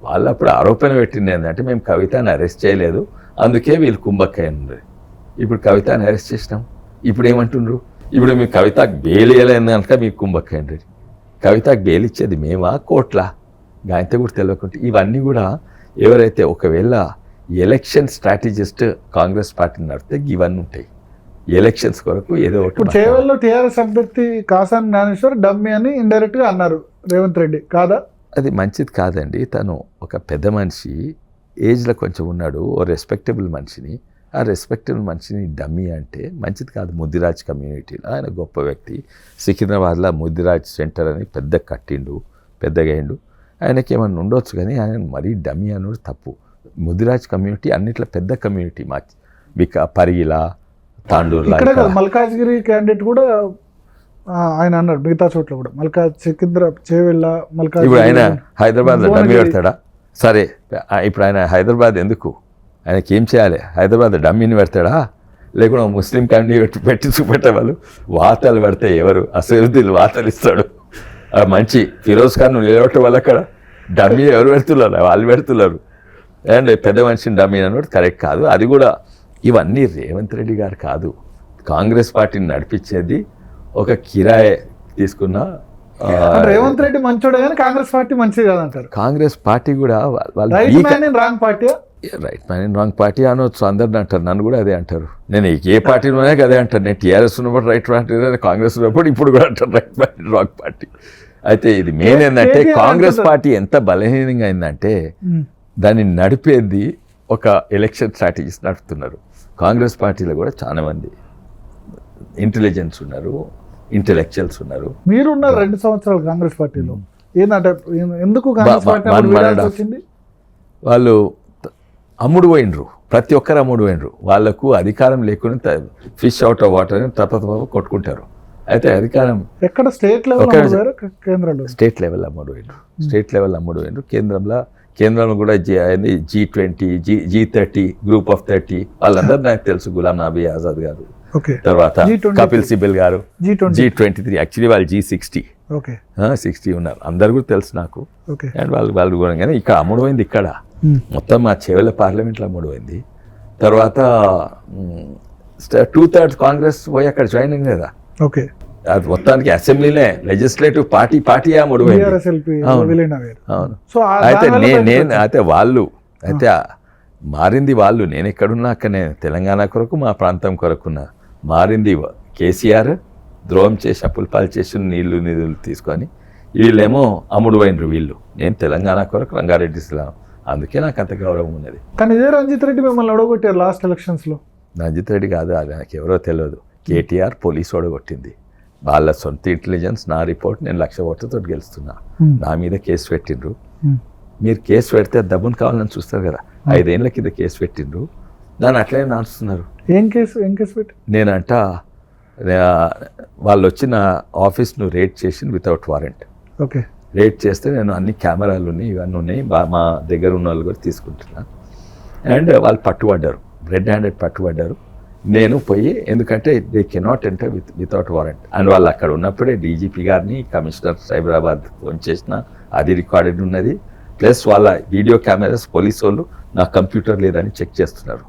వాళ్ళు అప్పుడు ఆరోపణ పెట్టింది ఏంటంటే మేము కవితని అరెస్ట్ చేయలేదు, అందుకే వీళ్ళు కుంభక్కయ్య. ఇప్పుడు కవితని అరెస్ట్ చేసినాం, ఇప్పుడు ఏమంటుండ్రు? ఇప్పుడు మీ కవితకు బెయిల్ ఇవ్వలేదు కనుక మీకు కుంభక్కయ్యండి. కవితకు బెయిల్ ఇచ్చేది మేమా కోట్ల? గాయంతో కూడా తెలియకుంటే ఇవన్నీ కూడా ఎవరైతే ఒకవేళ ఎలక్షన్ స్ట్రాటజిస్ట్ కాంగ్రెస్ పార్టీ నడితే ఇవన్నీ ఉంటాయి. ఎలక్షన్స్ కొరకు ఏదో ఒకటి. ఇప్పుడు చేవెళ్ళలో టీఆర్ఎస్ అభ్యర్థి కాసాని జ్ఞానేశ్వర్ డమ్మీ అని ఇండైరెక్ట్ గా అన్నారు రేవంత్ రెడ్డి, కాదా? అది మంచిది కాదండి. తను ఒక పెద్ద మనిషి, ఏజ్లో కొంచెం ఉన్నాడు, ఓ రెస్పెక్టబుల్ మనిషిని, ఆ రెస్పెక్టబుల్ మనిషిని డమ్మీ అంటే మంచిది కాదు. ముద్దిరాజ్ కమ్యూనిటీలో ఆయన గొప్ప వ్యక్తి. సికింద్రాబాద్లో ముద్దిరాజ్ సెంటర్ అని పెద్ద కట్టిండు, పెద్దగా అయిండు. ఆయనకి ఏమన్నా ఉండొచ్చు కానీ ఆయన మరీ డమ్మీ అనేది తప్పు. ముద్దిరాజ్ కమ్యూనిటీ అన్నిట్లో పెద్ద కమ్యూనిటీ. మా పరిగిలా, తాండూరులా, మల్కాజ్గిరి క్యాండిడేట్ కూడా ఆయన అన్నారు మిగతా చోట్ల కూడా చేవెళ్ళ మల్కాజ్. ఇప్పుడు ఆయన హైదరాబాద్లో డమ్మీ పెడతాడా? సరే, ఇప్పుడు ఆయన హైదరాబాద్ ఎందుకు? ఆయనకి ఏం చేయాలి? హైదరాబాద్ డమ్మీని పెడతాడా? లేకుండా ముస్లిం క్యాండిడేట్ పెట్టి చూపెట్టే వాళ్ళు వార్తలు పెడితే ఎవరు? అసలుద్దీన్ వార్తలు ఇస్తాడు. మంచి ఫిరోజ్ ఖాన్ నిలబెట్టే వాళ్ళు అక్కడ డమ్మీ ఎవరు పెడుతున్నారు? వాళ్ళు పెడుతున్నారు. అండ్ పెద్ద మనిషిని డమ్మీ అన్నట్టు కరెక్ట్ కాదు. అది కూడా ఇవన్నీ రేవంత్ రెడ్డి గారు కాదు, కాంగ్రెస్ పార్టీని నడిపించేది ఒక కిరాయి తీసుకున్న. రేవంత్ రెడ్డి మంచోడే కానీ కాంగ్రెస్ పార్టీ మంచిది కాదంటారు. కాంగ్రెస్ పార్టీ కూడా right man in wrong party అనవచ్చు, అందరిని అంటారు, నన్ను కూడా అదే అంటారు. నేను ఏ పార్టీలోనే అదే అంటారు. నేను టీఆర్ఎస్ ఉన్నప్పుడు రైట్ పార్టీ, కాంగ్రెస్ ఉన్నప్పుడు ఇప్పుడు కూడా అంటారు right man in wrong party. అయితే ఇది మెయిన్ ఏంటంటే కాంగ్రెస్ పార్టీ ఎంత బలహీనంగా అయిందంటే దాన్ని నడిపేది ఒక ఎలక్షన్ స్ట్రాటజీస్ నడుపుతున్నారు. కాంగ్రెస్ పార్టీలో కూడా చాలా మంది ఇంటెలిజెన్స్ ఉన్నారు, ఇంటెలెక్చువల్స్ ఉన్నారు. మీరు ఉన్నారు 2 సంవత్సరాలు కాంగ్రెస్ పార్టీలో, ఏంటంటే ఎందుకు కాంగ్రెస్ పార్టీ వచ్చింది? వాళ్ళు అమ్ముడు పోయినరు, ప్రతి ఒక్కరు అమ్ముడు పోయినరు. వాళ్ళకు అధికారం లేకుండా ఫిష్ అవుట్ ఆఫ్ వాటర్ అని తప్ప కొట్టుకుంటారు. అయితే అధికారం ఎక్కడ? స్టేట్ లెవెల్, కేంద్రంలో స్టేట్ లెవెల్ అమ్ముడు పోయినరు, స్టేట్ లెవెల్ అమ్ముడు పోయినరు. కేంద్రంలో కూడా G20, G30, గ్రూప్ ఆఫ్ 30 వాళ్ళందరూ నాకు తెలుసు. గులాం నబీ ఆజాద్ గారు, తర్వాత కపిల్ సిబల్ గారు, G23, యాక్చువల్లీ వాళ్ళు G60 ఉన్నారు, అందరు కూడా తెలుసు నాకు. అండ్ వాళ్ళు కూడా కానీ ఇక్కడ అమ్ముడు పోయింది. ఇక్కడ మొత్తం మా చేవెళ్ళ పార్లమెంట్లో అమ్ముడు పోయింది. తర్వాత 2/3 కాంగ్రెస్ పోయి అక్కడ జాయిన్ అయింది కదా. అది మొత్తానికి అసెంబ్లీనే లెజిస్లేటివ్ పార్టీ అమ్ముడు పోయింది. అవును. అయితే వాళ్ళు మారింది వాళ్ళు. నేను ఎక్కడున్నా అక్కడనే తెలంగాణ కొరకు, మా ప్రాంతం కొరకున్నా. మారింది కేసీఆర్ ద్రోహం చేసి అప్పులు పాలు చేసి నిధులు తీసుకొని, వీళ్ళేమో అమ్ముడు పోయినరు. వీళ్ళు నేను తెలంగాణ కొరకు రంగారెడ్డి ఇస్లాం, అందుకే నాకు అంత గౌరవం ఉన్నది. కానీ ఇదే రంజిత్ రెడ్డి మిమ్మల్ని ఓడగొట్టారు లాస్ట్ ఎలక్షన్స్లో. రంజిత్ రెడ్డి కాదు, అది నాకు ఎవరో తెలియదు. కేటీఆర్ పోలీసు ఓడగొట్టింది. వాళ్ళ సొంత ఇంటెలిజెన్స్, నా రిపోర్ట్, నేను 1,00,000 ఓట్లతో గెలుస్తున్నా. నా మీద కేసు పెట్టిండ్రు. మీరు కేసు పెడితే డబ్బును కావాలని చూస్తారు కదా. 5 ఏళ్ళ కింద కేసు పెట్టిండ్రు, దాన్ని అట్లనే నాడుస్తున్నారు. ఏం కేసు పెట్టి? నేనంట వాళ్ళు వచ్చిన ఆఫీస్ను రేడ్ చేసి వితౌట్ వారెంట్. రేడ్ చేస్తే నేను అన్ని కెమెరాలు ఉన్నాయి, ఇవన్నీ ఉన్నాయి, మా దగ్గర ఉన్న వాళ్ళు కూడా తీసుకుంటున్నా. అండ్ వాళ్ళు పట్టుబడ్డారు, రెడ్ హ్యాండెడ్ పట్టుబడ్డారు. నేను పోయి, ఎందుకంటే they cannot enter without warrant. And వాళ్ళు అక్కడ ఉన్నప్పుడే డీజీపీ గారిని, కమిషనర్ సైబరాబాద్ ఫోన్ చేసిన, అది రికార్డెడ్ ఉన్నది. ప్లస్ వాళ్ళ వీడియో కెమెరాస్ పోలీసు వాళ్ళు నా కంప్యూటర్ లేదని చెక్ చేస్తున్నారు.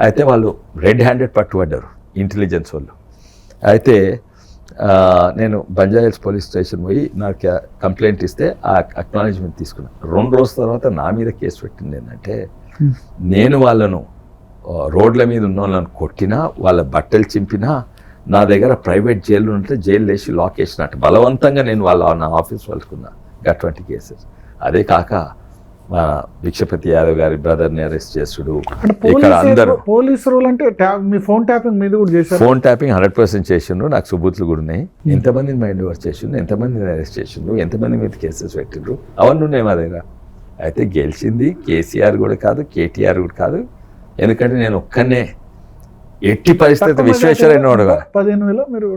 అయితే వాళ్ళు రెడ్ హ్యాండెడ్ పట్టుబడ్డారు, ఇంటెలిజెన్స్ వాళ్ళు. అయితే నేను బంజారాహిల్స్ పోలీస్ స్టేషన్ పోయి నాకు కంప్లైంట్ ఇస్తే ఆ అక్నాలెడ్జ్మెంట్ తీసుకున్నాను. 2 రోజుల తర్వాత నా మీద కేసు పెట్టింది ఏంటంటే, నేను వాళ్ళను రోడ్ల మీద ఉన్న వాళ్ళని కొట్టినా, వాళ్ళ బట్టలు చింపినా, నా దగ్గర ప్రైవేట్ జైలు ఉంటే జైలు వేసి లాక్ వేసినట్టు బలవంతంగా నేను నా ఆఫీస్ వాళ్ళకున్నా అటువంటి కేసెస్. అదే కాక మా భిక్షపతి యాదవ్ గారి బ్రదర్ని అరెస్ట్ చేసుడు. ఇక్కడ అందరూ పోలీస్ రూల్ అంటే మీ ఫోన్ ట్యాపింగ్ మీద కూడా చేశారు. ఫోన్ ట్యాపింగ్ 100% చేసిండ్రు, నాకు సుబూతులు కూడా ఉన్నాయి. ఎంతమందిని మైండ్ ఓవర్ చేసిండ్రు, ఎంతమందిని అరెస్ట్ చేసిండ్రు, ఎంతమంది మీద కేసెస్ పెట్టిండ్రు, అవన్నీ ఉన్నాయి మా దగ్గర. అయితే గెలిచింది కేసీఆర్ కూడా కాదు, కేటీఆర్ కూడా కాదు. ఎందుకంటే నేను ఒక్కనే ఎట్టి పరిస్థితి విశ్వేశ్వరయ్య నోడుగా 15,000 మీరు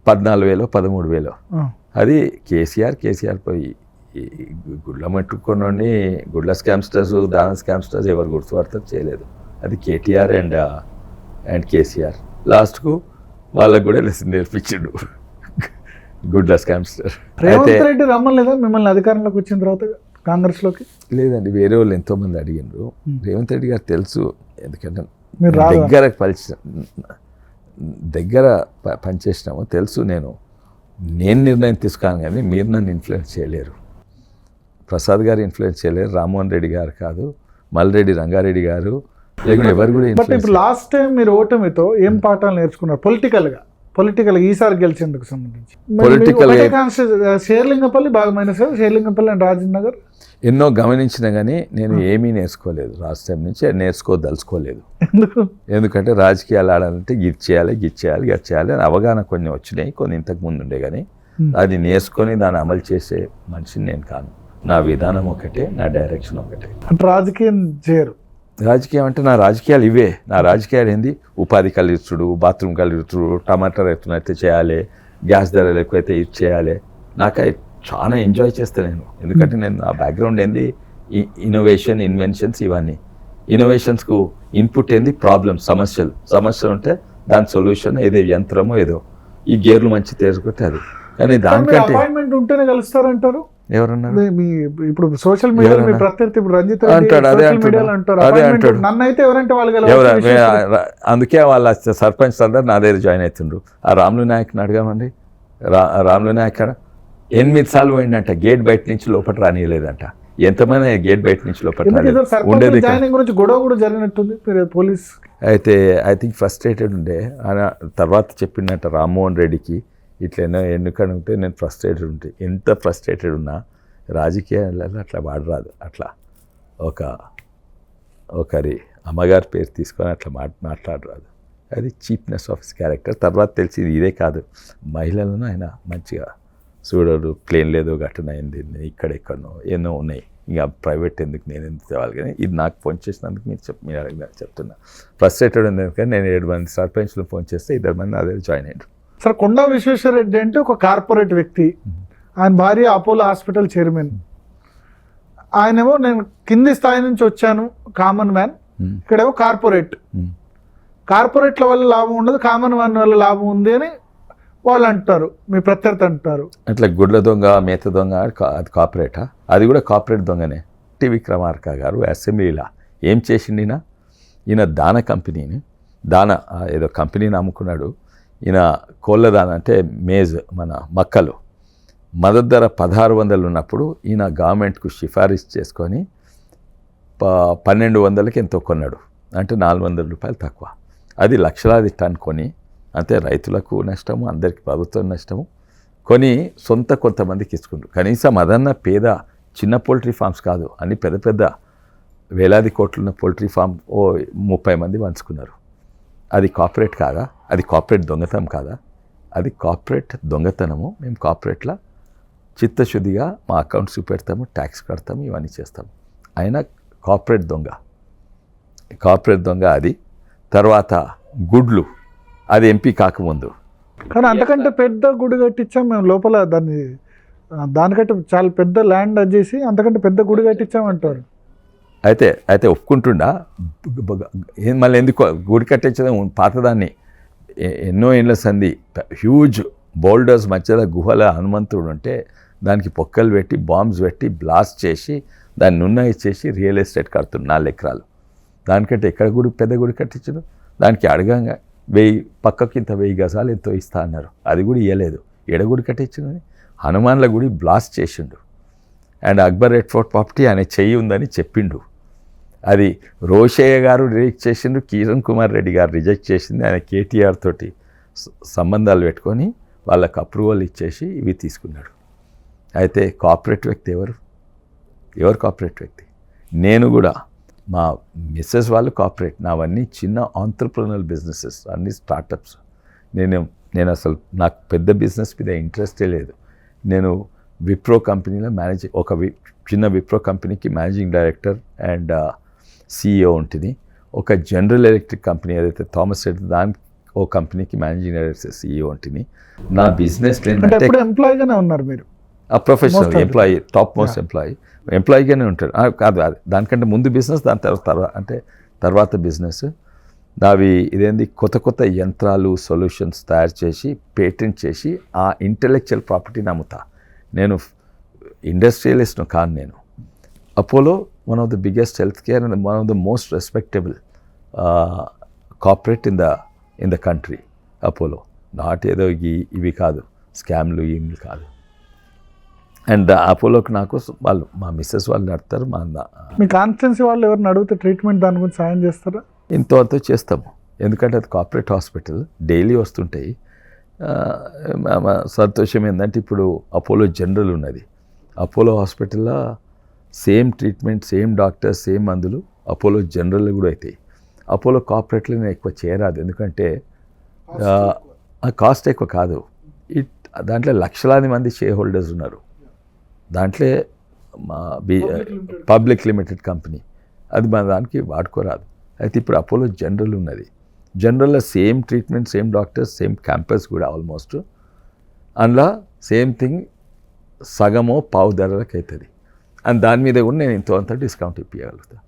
14,000 13,000 అది కేసీఆర్ పోయి గుడ్ల మట్టుకొని గుడ్ల స్కామ్స్టర్స్ దాన స్కామ్స్టర్స్ ఎవరు గుర్తుపడతారు చేయలేదు. అది కేటీఆర్ అండ్ కేసీఆర్ లాస్ట్కు వాళ్ళకు కూడా లెసన్ నేర్పించిండు గుడ్ల స్కామ్స్టర్. రేవంత్ రెడ్డి రమ్మలేదా మిమ్మల్ని అధికారంలోకి వచ్చిన తర్వాత కాంగ్రెస్లోకి? లేదండి, వేరే వాళ్ళు ఎంతోమంది అడిగినారు. రేవంత్ రెడ్డి గారు తెలుసు, ఎందుకంటే మీరు దగ్గర పనిచేసినాము తెలుసు. నేను నిర్ణయం తీసుకోను కానీ మీరు నన్ను ఇన్ఫ్లుయెన్స్ చేయలేరు. ప్రసాద్ గారు ఇన్ఫ్లుయెన్స్ చేయలేరు, రామ్మోహన్ రెడ్డి గారు కాదు, మల్రెడ్డి రంగారెడ్డి గారు లేకుంటే ఎవరు కూడా. బట్ ఇప్పుడు లాస్ట్ టైం మీరు ఓటమితో ఏం పాఠాలు నేర్చుకున్నారు పొలిటికల్ ఈసారి గెలిచేందుకు సంబంధించి? షేర్లింగపల్లి బాగా మైనస్, షేర్లింగపల్లి అండ్ రాజేంద్ర నగర్ ఎన్నో గమనించినా కానీ నేను ఏమీ నేర్చుకోలేదు. లాస్ట్ టైం నుంచి నేర్చుకోదలుచుకోలేదు. ఎందుకంటే రాజకీయాలు ఆడాలంటే గిది చేయాలి అని అవగాహన కొన్ని వచ్చినాయి, కొన్ని ఇంతకు ముందు ఉండే. కానీ అది నేర్చుకొని దాన్ని అమలు చేసే మనిషిని నేను కాను. నా విధానం ఒకటే, నా డైరెక్షన్ ఒకటే. రాజకీయం చేయరు. రాజకీయం అంటే నా రాజకీయాలు ఇవే. నా రాజకీయాలు ఏంది? ఉపాధి కలిగించుడు, బాత్రూమ్ కలిగించుడు, టమాటా రైతులు అయితే చేయాలి, గ్యాస్ ధరలు ఎక్కువైతే ఇది చేయాలి. నాకు చాలా ఎంజాయ్ చేస్తాను నేను. ఎందుకంటే నేను నా బ్యాక్గ్రౌండ్ ఏంది ఇన్నోవేషన్, ఇన్వెన్షన్స్. ఇవన్నీ ఇన్నోవేషన్స్కు ఇన్పుట్ ఏంది సమస్యలు ఉంటే దాని సొల్యూషన్ ఏదో యంత్రమో ఏదో ఈ గేర్లు మంచి తెలుసుకుంటే అది. కానీ దానికంటే అపాయింట్మెంట్ ఉంటేనే కలుస్తారంటారు. ఎవరన్నారు? ఇప్పుడు సోషల్ మీడియా మీ ప్రత్యర్థి ఇప్పుడు రంజిత్ అంటాడు, అదే అంటాడు. నన్ను అయితే ఎవరంటే వాళ్ళు అందుకే వాళ్ళ సర్పంచ్ అందరు నా దగ్గర జాయిన్ అవుతుండ్రు. ఆ రాములు నాయక్ని అడగామండి. రాములు నాయక్ 8 సార్లు పోయిందంట, గేట్ బయట నుంచి లోపల రానియలేదంట. ఎంతమంది గేట్ బయట నుంచి లోపల ఉండేది. గురించి గొడవ కూడా జరిగినట్టుంది పోలీస్. అయితే ఐ థింక్ ఫ్రస్ట్రేటెడ్ ఉండే. తర్వాత చెప్పిందంట రామ్మోహన్ రెడ్డికి ఇట్లైనా ఎన్నికనుంటే నేను ఫ్రస్ట్రేటెడ్ ఉంటే. ఎంత ఫ్రస్ట్రేటెడ్ ఉన్నా రాజకీయాలలో అట్లా వాడరాదు. అట్లా ఒకరి అమ్మగారి పేరు తీసుకొని అట్లా మాట్లాడరాదు. అది చీప్నెస్ ఆఫ్ హిస్ క్యారెక్టర్. తర్వాత తెలిసింది ఇదే కాదు, మహిళలను ఆయన మంచిగా చూడరు. ప్లేన్ లేదో ఘటన అయింది, ఇక్కడెక్కడనో ఎన్నో ఉన్నాయి. ఇంకా ప్రైవేట్ ఎందుకు నేను ఎందుకు తేవాలి. కానీ ఇది నాకు ఫోన్ చేసినందుకు మీరు అడిగినారు చెప్తున్నా. ఫ్రస్ట్రేటెడ్ ఉంది ఎందుకంటే నేను 7 మంది సర్పంచ్లు ఫోన్ చేస్తే 2 మంది అదే జాయిన్ అయ్యారు. సార్, కొండా విశ్వేశ్వరరెడ్డి అంటే ఒక కార్పొరేట్ వ్యక్తి. ఆయన భార్య అపోలో హాస్పిటల్ చైర్మన్. ఆయనేమో నేను కింది స్థాయి నుంచి వచ్చాను, కామన్ మ్యాన్. ఇక్కడేమో కార్పొరేట్ల వల్ల లాభం ఉండదు, కామన్ మ్యాన్ వల్ల లాభం ఉంది అని వాళ్ళు అంటారు, మీ ప్రత్యర్థి అంటారు. అట్లా గుడ్ల దొంగ, మేత దొంగ అది కార్పొరేటా? అది కూడా కార్పొరేట్ దొంగనే. టి విక్రమార్క గారు అసెంబ్లీలో ఏం చేసిండినా, ఈయన దాన కంపెనీని ఏదో కంపెనీని అమ్ముకున్నాడు. ఈయన కోళ్ళ దాన అంటే మేజ్, మన మక్కలు మద్దతు ధర 1,600 ఉన్నప్పుడు ఈయన గవర్నమెంట్కు సిఫారసు చేసుకొని 1,200కి ఎంతో కొన్నాడు. అంటే 400 రూపాయలు తక్కువ. అది లక్షలాది టన్ కొని, అంతే రైతులకు నష్టము, అందరికి ప్రభుత్వం నష్టము. కొని కొంతమందికి ఇచ్చుకుంటారు. కనీసం అదన్న పేద చిన్న పోల్ట్రీ ఫార్మ్స్ కాదు, అన్ని పెద్ద వేలాది కోట్లున్న పోల్ట్రీ ఫామ్ 30 మంది పంచుకున్నారు. అది కార్పొరేట్ కాదా? అది కార్పొరేట్ దొంగతనం కాదా? అది కార్పొరేట్ దొంగతనము. మేము కార్పొరేట్లో చిత్తశుద్ధిగా మా అకౌంట్స్ పెడతాము, ట్యాక్స్ కడతాము, ఇవన్నీ చేస్తాము. ఆయన కార్పొరేట్ దొంగ అది. తర్వాత గుడ్లు, అది ఎంపీ కాకముందు. కానీ అంతకంటే పెద్ద గుడి కట్టించాం మేము లోపల. దానికంటే చాలా పెద్ద ల్యాండ్ చేసి అంతకంటే పెద్ద గుడి కట్టించామంటారు. అయితే ఒప్పుకుంటుండా మళ్ళీ ఎందుకు గుడి కట్టించడం? పాతదాన్ని ఎన్నో ఏళ్ళ సంధి హ్యూజ్ బోల్డర్స్ మధ్యలో గుహల హనుమంతుడు ఉంటే దానికి పొక్కలు పెట్టి బాంబ్స్ పెట్టి బ్లాస్ట్ చేసి దాన్ని ఇచ్చేసి రియల్ ఎస్టేట్ కడుతుంది 4 ఎకరాలు. దానికంటే ఎక్కడ పెద్ద గుడి కట్టించడు? దానికి అడగంగా 1000 గజాలు ఎంతో ఇస్తా అన్నారు, అది కూడా ఇవ్వలేదు. ఎడగుడి కట్టించిందని హనుమాన్ల గుడి బ్లాస్ట్ చేసిండు. And Akbar red fort property ఆయన చెయ్యి ఉందని చెప్పిండు. అది రోషయ్య గారు రిజెక్ట్ చేసిండు, కిరణ్ కుమార్ రెడ్డి గారు రిజెక్ట్ చేసింది. ఆయన కేటీఆర్ తోటి సంబంధాలు పెట్టుకొని వాళ్ళకు అప్రూవల్ ఇచ్చేసి ఇవి తీసుకున్నాడు. అయితే కార్పొరేట్ వ్యక్తి ఎవరు కార్పొరేట్ వ్యక్తి? నేను కూడా, మా మిస్సెస్ వాళ్ళు కార్పొరేట్. నావన్నీ చిన్న ఆంట్రప్రెన్యూరల్ బిజినెసెస్, అన్ని స్టార్టప్స్. నేను అసలు నాకు పెద్ద బిజినెస్ మీద ఇంట్రెస్టే లేదు. నేను విప్రో కంపెనీలో చిన్న విప్రో కంపెనీకి మేనేజింగ్ డైరెక్టర్ అండ్ CEO ఉంటుంది. ఒక జనరల్ ఎలక్ట్రిక్ కంపెనీ ఏదైతే థామస్ ఎడిసన్ దానికి ఓ కంపెనీకి మేనేజింగ్ డైరెక్టర్ CEO ఉంటుంది. నా బిజినెస్ అంటే ఎప్పుడు ఎంప్లాయీగానే ఉన్నారు మీరు? ఆ ప్రొఫెషనల్ ఎంప్లాయీ, టాప్ మోస్ట్ ఎంప్లాయీగానే ఉంటాడు. కాదు అది దానికంటే ముందు బిజినెస్, దాని తర్వాత బిజినెస్ నావి. ఇదేంది కొత్త యంత్రాలు సొల్యూషన్స్ తయారు చేసి పేటెంట్ చేసి ఆ ఇంటెలెక్చువల్ ప్రాపర్టీని అమ్ముతా. నేను ఇండస్ట్రియలిస్ట్ను కాను. నేను Apollo one of the biggest health care and one of the most respectable corporate in the country. Apollo not ఏదో ఇవి కాదు, స్కామ్లు ఇవి కాదు. అండ్ అపోలోకి నాకు వాళ్ళు మా మిస్సెస్ వాళ్ళు నడుపుతారు. మీ కాన్స్టిట్యున్సీ వాళ్ళు ఎవరిని అడిగితే ట్రీట్మెంట్ దాని గురించి సాయం చేస్తారా? ఇంతో అంతా చేస్తాము, ఎందుకంటే అది కార్పొరేట్ హాస్పిటల్, డైలీ వస్తుంటాయి. సంతోషం ఏంటంటే ఇప్పుడు అపోలో జనరల్ ఉన్నది. అపోలో హాస్పిటల్లో same treatment, same doctors, same మందులు అపోలో జనరల్ కూడా అవుతాయి. అపోలో కార్పొరేట్లో నేను ఎక్కువ చేయరాదు, ఎందుకంటే కాస్ట్ ఎక్కువ కాదు. దాంట్లో లక్షలాది మంది షేర్ హోల్డర్స్ ఉన్నారు. దాంట్లో పబ్లిక్ లిమిటెడ్ కంపెనీ, అది మన దానికి వాడుకోరాదు. అయితే ఇప్పుడు అపోలో జనరల్ ఉన్నది. జనరల్లో same treatment, same doctors, same campus కూడా ఆల్మోస్ట్. అందులో సేమ్ థింగ్ సగమో పావు ధరలకు అవుతుంది. అండ్ దాని మీద కూడా నేను ఇంత అంత డిస్కౌంట్ ఇప్పించగలుగుతాను.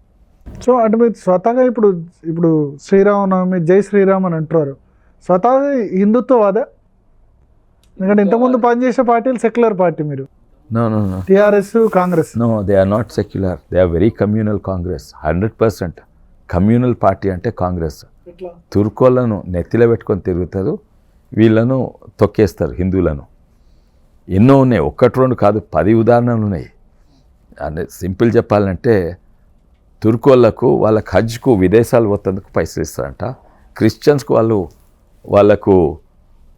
సో అంటే మీరు స్వతహాగా ఇప్పుడు శ్రీరామనవమి జై శ్రీరామ్ అని అంటున్నారు, స్వతహాగా హిందుత్వవాదా? ఎందుకంటే ఇంతకుముందు పనిచేసే పార్టీలు సెక్యులర్ పార్టీ, మీరు No. TRS, Congress. No, they are not secular. They are very communal Congress. 100% communal party అంటే కాంగ్రెస్. తుర్కోళ్లను నెత్తిలో పెట్టుకొని తిరుగుతారు, వీళ్ళను తొక్కేస్తారు హిందువులను. ఎన్నో ఉన్నాయి, 1-2 కాదు, 10 ఉదాహరణలు ఉన్నాయి. అంటే సింపుల్ చెప్పాలంటే తుర్కోళ్లకు వాళ్ళ హజ్కు విదేశాలు పోతందుకు పైసలు ఇస్తారంట. క్రిస్టియన్స్కు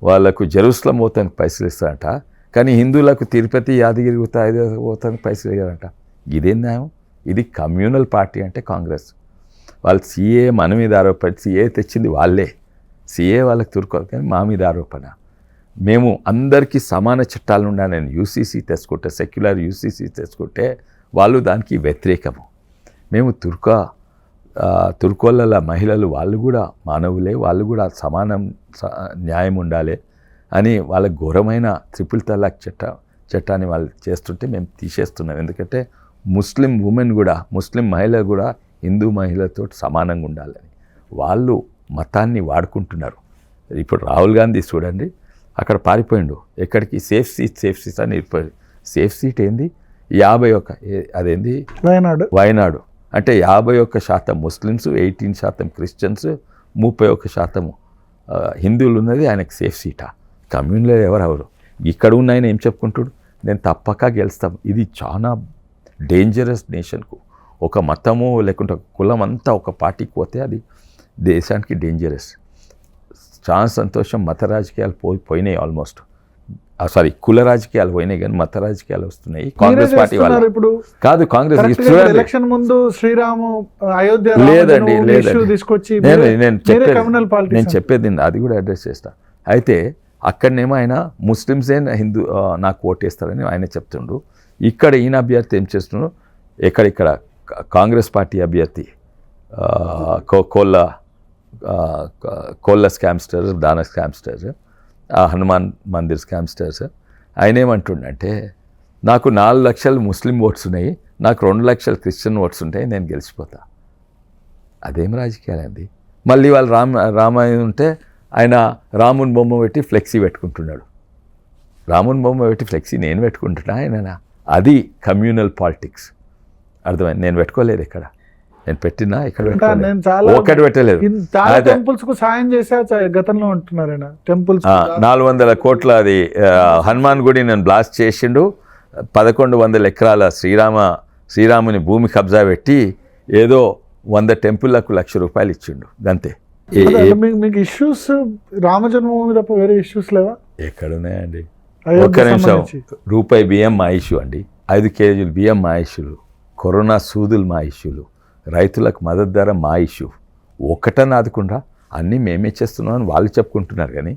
వాళ్ళకు జెరూసలం పోతానికి పైసలు ఇస్తారంట. కానీ హిందువులకు తిరుపతి, యాదగిరి పోతానికి పైసలు ఇవ్వారంట. ఇదేం న్యాయం? ఇది కమ్యూనల్ పార్టీ అంటే కాంగ్రెస్. వాళ్ళు CA మన మీద ఆరోపణ, CA తెచ్చింది వాళ్ళే, CA వాళ్ళకి తురుకోవాలి, కానీ మా మీద ఆరోపణ. మేము అందరికీ సమాన చట్టాలు ఉండాలి. నేను UCC తెచ్చుకుంటే, సెక్యులర్ UCC తెచ్చుకుంటే వాళ్ళు దానికి వ్యతిరేకము. మేము తుర్కోళ్ళ మహిళలు వాళ్ళు కూడా మానవులే, వాళ్ళు కూడా సమానం న్యాయం ఉండాలి అని వాళ్ళ ఘోరమైన ట్రిపుల్ తలాక్ చట్టాన్ని వాళ్ళు చేస్తుంటే మేము తీసేస్తున్నాం. ఎందుకంటే ముస్లిం ఉమెన్ కూడా, ముస్లిం మహిళలు కూడా హిందూ మహిళలతో సమానంగా ఉండాలని వాళ్ళు మతాన్ని వాడుకుంటున్నారు. ఇప్పుడు రాహుల్ గాంధీ చూడండి, అక్కడ పారిపోయిండు. ఎక్కడికి? సేఫ్ సీట్స్ అని ఇరిపోయాడు. సేఫ్ సీట్ ఏంది? 51, అదేంది వయనాడు అంటే 51% ముస్లిమ్స్, 18% క్రిస్టియన్స్, 31% హిందువులు ఉన్నది. ఆయనకు సేఫ్ సీటా? కమ్యూనిలో ఎవరెవరు ఇక్కడ ఉన్న ఆయన ఏం చెప్పుకుంటాడు? నేను తప్పక గెలుస్తాం. ఇది చాలా డేంజరస్ నేషన్కు. ఒక మతము లేకుంటే ఒక కులం అంతా ఒక పార్టీకి పోతే అది దేశానికి డేంజరస్. చాలా సంతోషం, మత రాజకీయాలు పోయినాయి ఆల్మోస్ట్. సారీ, కుల రాజకీయాలు పోయినాయి, కానీ మత రాజకీయాలు వస్తున్నాయి. కాంగ్రెస్ పార్టీ వాళ్ళు ఇప్పుడు కాదు, కాంగ్రెస్ ఎలక్షన్ ముందు శ్రీరాము అయోధ్య లేదండి, తీసుకొచ్చి నేను చెప్పేది అది కూడా అడ్రస్ చేస్తా. అయితే అక్కడనేమో ఆయన ముస్లిమ్సే నాకు ఓటేస్తారని ఆయన చెప్తుండ్రు. ఇక్కడ ఈయన అభ్యర్థి ఏం చేస్తున్నాడు? ఇక్కడ కాంగ్రెస్ పార్టీ అభ్యర్థి కోళ్ళ స్కామ్స్టర్స్, దాన స్కామ్స్టర్స్, హనుమాన్ మందిర్ స్కామ్స్టర్స్, ఆయన ఏమంటుండంటే నాకు 4 లక్షలు ముస్లిం ఓట్స్ ఉన్నాయి, నాకు 2 లక్షలు క్రిస్టియన్ ఓట్స్ ఉంటాయి, నేను గెలిచిపోతా. అదేం రాజకీయాలండి? మళ్ళీ వాళ్ళు రామాయణం ఉంటే ఆయన రాముని బొమ్మ పెట్టి ఫ్లెక్సీ పెట్టుకుంటున్నాడు. రాముని బొమ్మ పెట్టి ఫ్లెక్సీ నేను పెట్టుకుంటున్నా, ఆయన అది కమ్యూనల్ పాలిటిక్స్. అర్థమైంది? నేను పెట్టుకోలేదు, ఇక్కడ నేను పెట్టినా ఇక్కడ ఒకటి పెట్టలేదు. సాయం చేసా గతంలో ఉంటున్నారు 400 కోట్ల అది హనుమాన్ గుడి నేను బ్లాస్ట్ చేసిండు. 1100 ఎకరాల శ్రీరాముని భూమి కబ్జా పెట్టి ఏదో 100 టెంపుల్లకు ₹1,00,000 ఇచ్చిండు, అంతే. మీకు ఇష్యూస్ రామజన్మభూమి తప్ప వేరే ఇష్యూస్ లేవా? ఎక్కడున్నాయండి? ఒక్క నిమిషం. రూపాయి బియ్యం మా ఇష్యూ అండి, 5 కేజీలు బియ్యం మా ఇష్యూలు, కరోనా సూదులు మా ఇష్యూలు, రైతులకు మద్దతు ధర మా ఇష్యూ. ఒక్కటని ఆదుకుండా అన్నీ మేమే చేస్తున్నాం అని వాళ్ళు చెప్పుకుంటున్నారు. కానీ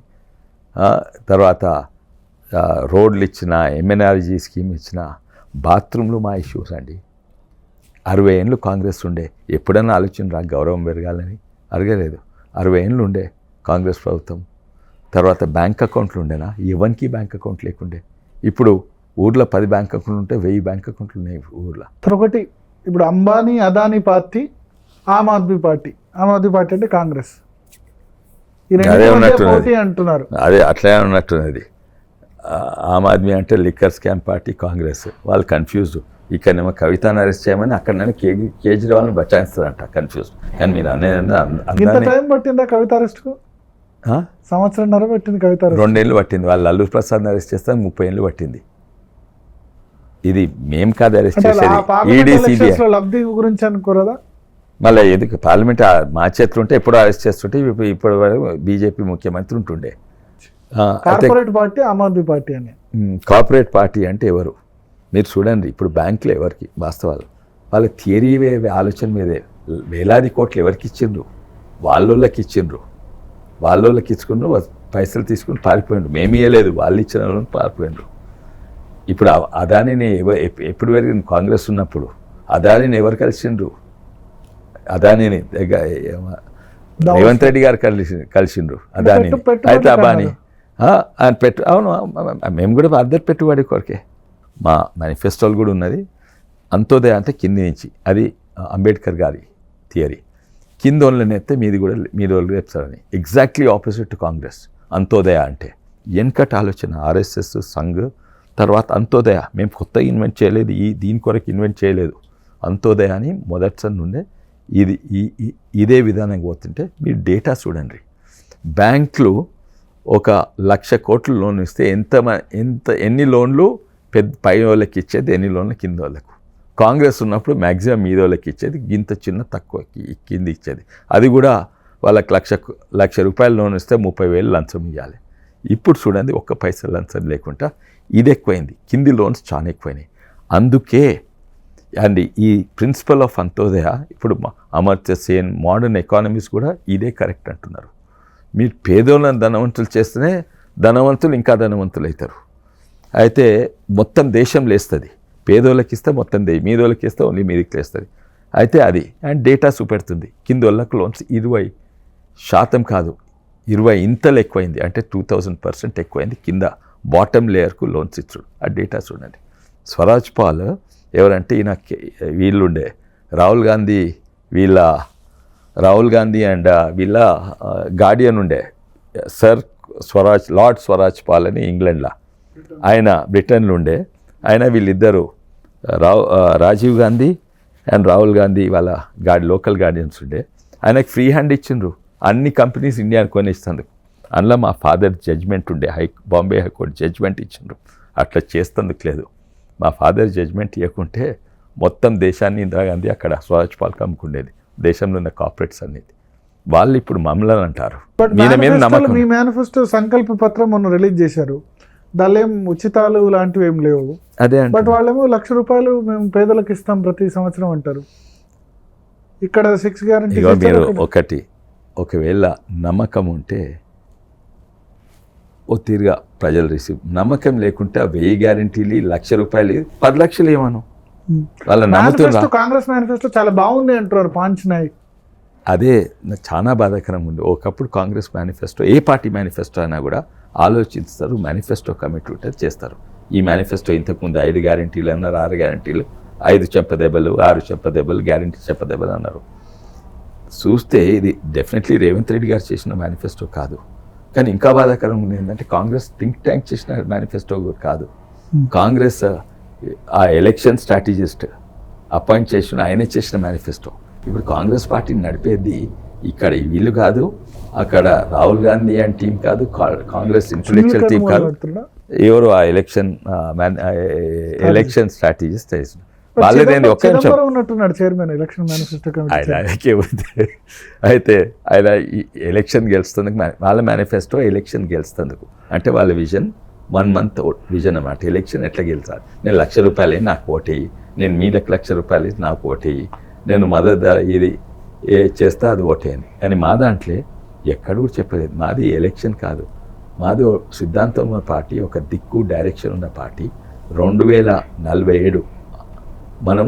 తర్వాత రోడ్లు ఇచ్చిన, ఎంఎన్ఆర్జీ స్కీమ్ ఇచ్చిన, బాత్రూమ్లు మా ఇష్యూస్ అండి. 60 ఏళ్ళు కాంగ్రెస్ ఉండే, ఎప్పుడన్నా ఆలోచన గౌరవం పెరగాలని అడగలేదు. 60 ఏళ్ళు ఉండే కాంగ్రెస్ ప్రభుత్వం. తర్వాత బ్యాంక్ అకౌంట్లు ఉండేనా? ఎవరికి బ్యాంక్ అకౌంట్ లేకుండే. ఇప్పుడు ఊర్లో 10 బ్యాంక్ అకౌంట్లు ఉంటే 1000 బ్యాంక్ అకౌంట్లు ఉన్నాయి ఊర్లో. ఒకటి ఇప్పుడు Ambani Adani party, Aam Aadmi party. Aam Aadmi party అంటే కాంగ్రెస్. అదే ఉన్నట్టున్నది, పోటీ అంటున్నారు. అదే అట్లే ఉన్నట్టున్నది. ఆమ్ ఆద్మీ అంటే లిక్కర్ స్కామ్ పార్టీ, కాంగ్రెస్. వాళ్ళు కన్ఫ్యూజ్డ్. ఇక్కడనేమో కవితను అరెస్ట్ చేయమని, అక్కడనే కేజ్రీవాల్ని బచాయిస్తారంట. కన్ఫ్యూజ్డ్. కానీ మీరు ఇంత టైం పట్టిందా కవిత అరెస్ట్కు? సంవత్సరంన్నర పట్టింది కవిత. 2 ఏళ్ళు పట్టింది. వాళ్ళు లల్లూ ప్రసాద్ని అరెస్ట్ చేస్తే 30 ఏళ్ళు పట్టింది. ఇది మేం కాదు అరెస్ట్ చేసేది, ఈడీ సిబిఐ. లబ్ధి గురించి అనుకోరదా? మళ్ళీ ఎందుకు పార్లమెంట్ మా చేతులు ఉంటే ఎప్పుడో అరెస్ట్ చేస్తుంటే, ఇప్పుడు బీజేపీ ముఖ్యమంత్రి ఉంటుండే. Corporate party Aam Aadmi party అని. కార్పొరేట్ పార్టీ అంటే ఎవరు మీరు చూడండి. ఇప్పుడు బ్యాంకులు ఎవరికి వాస్తవాలు, వాళ్ళ థియరీ ఆలోచన మీదే వేలాది కోట్లు ఎవరికి ఇచ్చిండ్రు? వాళ్ళకి ఇచ్చిండ్రు. వాళ్ళకి ఇచ్చుకున్నారు, పైసలు తీసుకుని పారిపోయిండ్రు. మేము ఇవ్వలేదు, వాళ్ళు ఇచ్చిన వాళ్ళని పారిపోయిండ్రు. ఇప్పుడు అదానిని ఎప్పుడు పెరిగింది? కాంగ్రెస్ ఉన్నప్పుడు అదానిని ఎవరు కలిసిండ్రు? అదానిని రేవంత్ రెడ్డి గారు కలిసిండ్రు అదాని. అయితే అబాని ఆయన అవును, మేము కూడా అద్దరు పెట్టుబడి కొరకే. మా మేనిఫెస్టోలు కూడా ఉన్నది. అంత్యోదయ అంటే కింది నుంచి, అది అంబేద్కర్ గారి థియరీ. కింద వాళ్ళని ఎత్తే మీది వాళ్ళు చెప్తారని. Exactly opposite to Congress. Antyodaya అంటే వెనకటి ఆలోచన, ఆర్ఎస్ఎస్, సంఘ్. తర్వాత అంత్యోదయ మేము కొత్తగా ఇన్వెంట్ చేయలేదు, దీని కొరకు ఇన్వెంట్ చేయలేదు. అంత్యోదయ అని మొదటిసారి నుండే ఇదే విధానంగా పోతుంటే మీరు డేటా చూడండి. బ్యాంకులు 1,00,000 కోట్లు లోన్ ఇస్తే ఎన్ని లోన్లు పై వాళ్ళకి ఇచ్చేది, ఎన్ని లోన్లు కింద వాళ్ళకు. కాంగ్రెస్ ఉన్నప్పుడు మ్యాక్సిమం మీద వాళ్ళకి ఇచ్చేది, ఇంత చిన్న తక్కువ కింద ఇచ్చేది. అది కూడా వాళ్ళకి 1,00,000 రూపాయల లోన్ ఇస్తే 30,000 లంచం ఇవ్వాలి. ఇప్పుడు చూడండి, 1 పైసా లంచం లేకుండా ఇది ఎక్కువైంది. కింది లోన్స్ చాలా ఎక్కువైనాయి. అందుకే అండ్ ఈ ప్రిన్సిపల్ ఆఫ్ అంత్యోదయ ఇప్పుడు అమర్త్య సేన్, మోడర్న్ ఎకానమీస్ కూడా ఇదే కరెక్ట్ అంటున్నారు. మీరు పేదోళ్ళని ధనవంతులు చేస్తేనే ధనవంతులు ఇంకా ధనవంతులు అవుతారు. అయితే మొత్తం దేశం లేస్తుంది. పేదోళ్ళకి ఇస్తే మొత్తం మీదోళ్ళకి ఇస్తే ఓన్లీ మీదికి లేస్తుంది. అయితే అది అండ్ డేటా చూపెడుతుంది. కింద వాళ్ళకి లోన్స్ 20% కాదు, 20 ఇంతలు ఎక్కువైంది. అంటే 2000% ఎక్కువైంది కింద బాటమ్ లేయర్కు లోన్స్ ఇచ్చాడు. ఆ డేటా చూడండి. స్వరాజ్ పాల్ ఎవరంటే ఈయన వీళ్ళుండే రాహుల్ గాంధీ అండ్ వీళ్ళ గార్డియన్ ఉండే లార్డ్ స్వరాజ్ పాల్ అని ఇంగ్లాండ్లో, ఆయన బ్రిటన్లో ఉండే. ఆయన వీళ్ళిద్దరూ రాజీవ్ గాంధీ అండ్ రాహుల్ గాంధీ వాళ్ళ లోకల్ గార్డియన్స్ ఉండే. ఆయనకు ఫ్రీ హ్యాండ్ ఇచ్చిండ్రు అన్ని కంపెనీస్ ఇండియాని కొనిస్తుంది. అందులో మా ఫాదర్ జడ్జ్మెంట్ ఉండే, బాంబే హైకోర్టు జడ్జ్మెంట్ ఇచ్చిండ్రు. అట్లా చేస్తందుకు లేదు. మా ఫాదర్ జడ్జ్మెంట్ ఇవ్వకుంటే మొత్తం దేశాన్ని ఇందిరాగాంధీ అక్కడ స్వరాజ్ పాల్కి అమ్ముకుండేది, దేశంలో ఉన్న కార్పొరేట్స్ అనేది. వాళ్ళు ఇప్పుడు మమ్మల్ని అంటారు. మీ మేనిఫెస్టో సంకల్ప పత్రం మొన్న రిలీజ్ చేశారు. దానిలో ఏం ఉచితాలు లాంటివి ఏం లేవు. అదే బట్ వాళ్ళేమో ₹1,00,000 మేము పేదలకు ఇస్తాం ప్రతి సంవత్సరం అంటారు. ఇక్కడ 6 గ్యారెంటీ. మీరు ఒకవేళ నమ్మకం ఉంటే తీరుగా ప్రజలు నమ్మకం లేకుంటే 1000 గ్యారెంటీలు, ₹1,00,000, 10 లక్షలు ఏమను వాళ్ళ నమ్ముతున్నారు. కాంగ్రెస్ మేనిఫెస్టో చాలా బాగుంది అంటున్నారు పాంచ్ నాయక్. అదే చాలా బాధాకరంగా ఉంది. ఒకప్పుడు కాంగ్రెస్ మేనిఫెస్టో, ఏ పార్టీ మేనిఫెస్టో అయినా కూడా ఆలోచిస్తారు, మేనిఫెస్టో కమిటీ ఉంటుంది, చేస్తారు. ఈ మేనిఫెస్టో ఇంతకుముందు 5 గ్యారెంటీలు అన్నారు, 6 గ్యారెంటీలు, 5 చెంపదెబ్బలు, 6 చెంపదెబ్బలు, గ్యారెంటీ చెంపదెబ్బలు అన్నారు. చూస్తే ఇది డెఫినెట్లీ రేవంత్ రెడ్డి గారు చేసిన మేనిఫెస్టో కాదు. కానీ ఇంకా బాధాకరంగా ఉంది ఏంటంటే కాంగ్రెస్ థింక్ ట్యాంక్ చేసిన మేనిఫెస్టో కాదు. కాంగ్రెస్ ఆ ఎలక్షన్ స్ట్రాటజిస్ట్ అపాయింట్ చేసిన ఆయనే చేసిన మేనిఫెస్టో. ఇప్పుడు కాంగ్రెస్ పార్టీని నడిపేది ఇక్కడ వీళ్ళు కాదు, అక్కడ రాహుల్ గాంధీ అండ్ టీం కాదు, కాంగ్రెస్ ఇంటలెక్చువల్ టీం కాదు, ఎవరు ఆ ఎలక్షన్ స్ట్రాటజిస్ట్ చేసిన వాళ్ళేదేంది. ఒక్క నిమిషం, అయితే ఆయన ఎలక్షన్ గెలుస్తుంది, వాళ్ళ మేనిఫెస్టో ఎలక్షన్ గెలుస్తుందుకు. అంటే వాళ్ళ విజన్ 1 month విజన్ అన్నమాట. ఎలక్షన్ ఎట్లా గెలిచాలి, నేను ₹1,00,000 నాకు ఓటేయి, నేను మీదకి ₹1,00,000 నాకు ఓటేయి, నేను మద్దతు ఇది చేస్తా అది ఓటేయని. కానీ మా దాంట్లో ఎక్కడ కూడా చెప్పలేదు. మాది ఎలక్షన్ కాదు, మాది సిద్ధాంతం ఉన్న పార్టీ, ఒక దిక్కు డైరెక్షన్ ఉన్న పార్టీ. 2047 మనం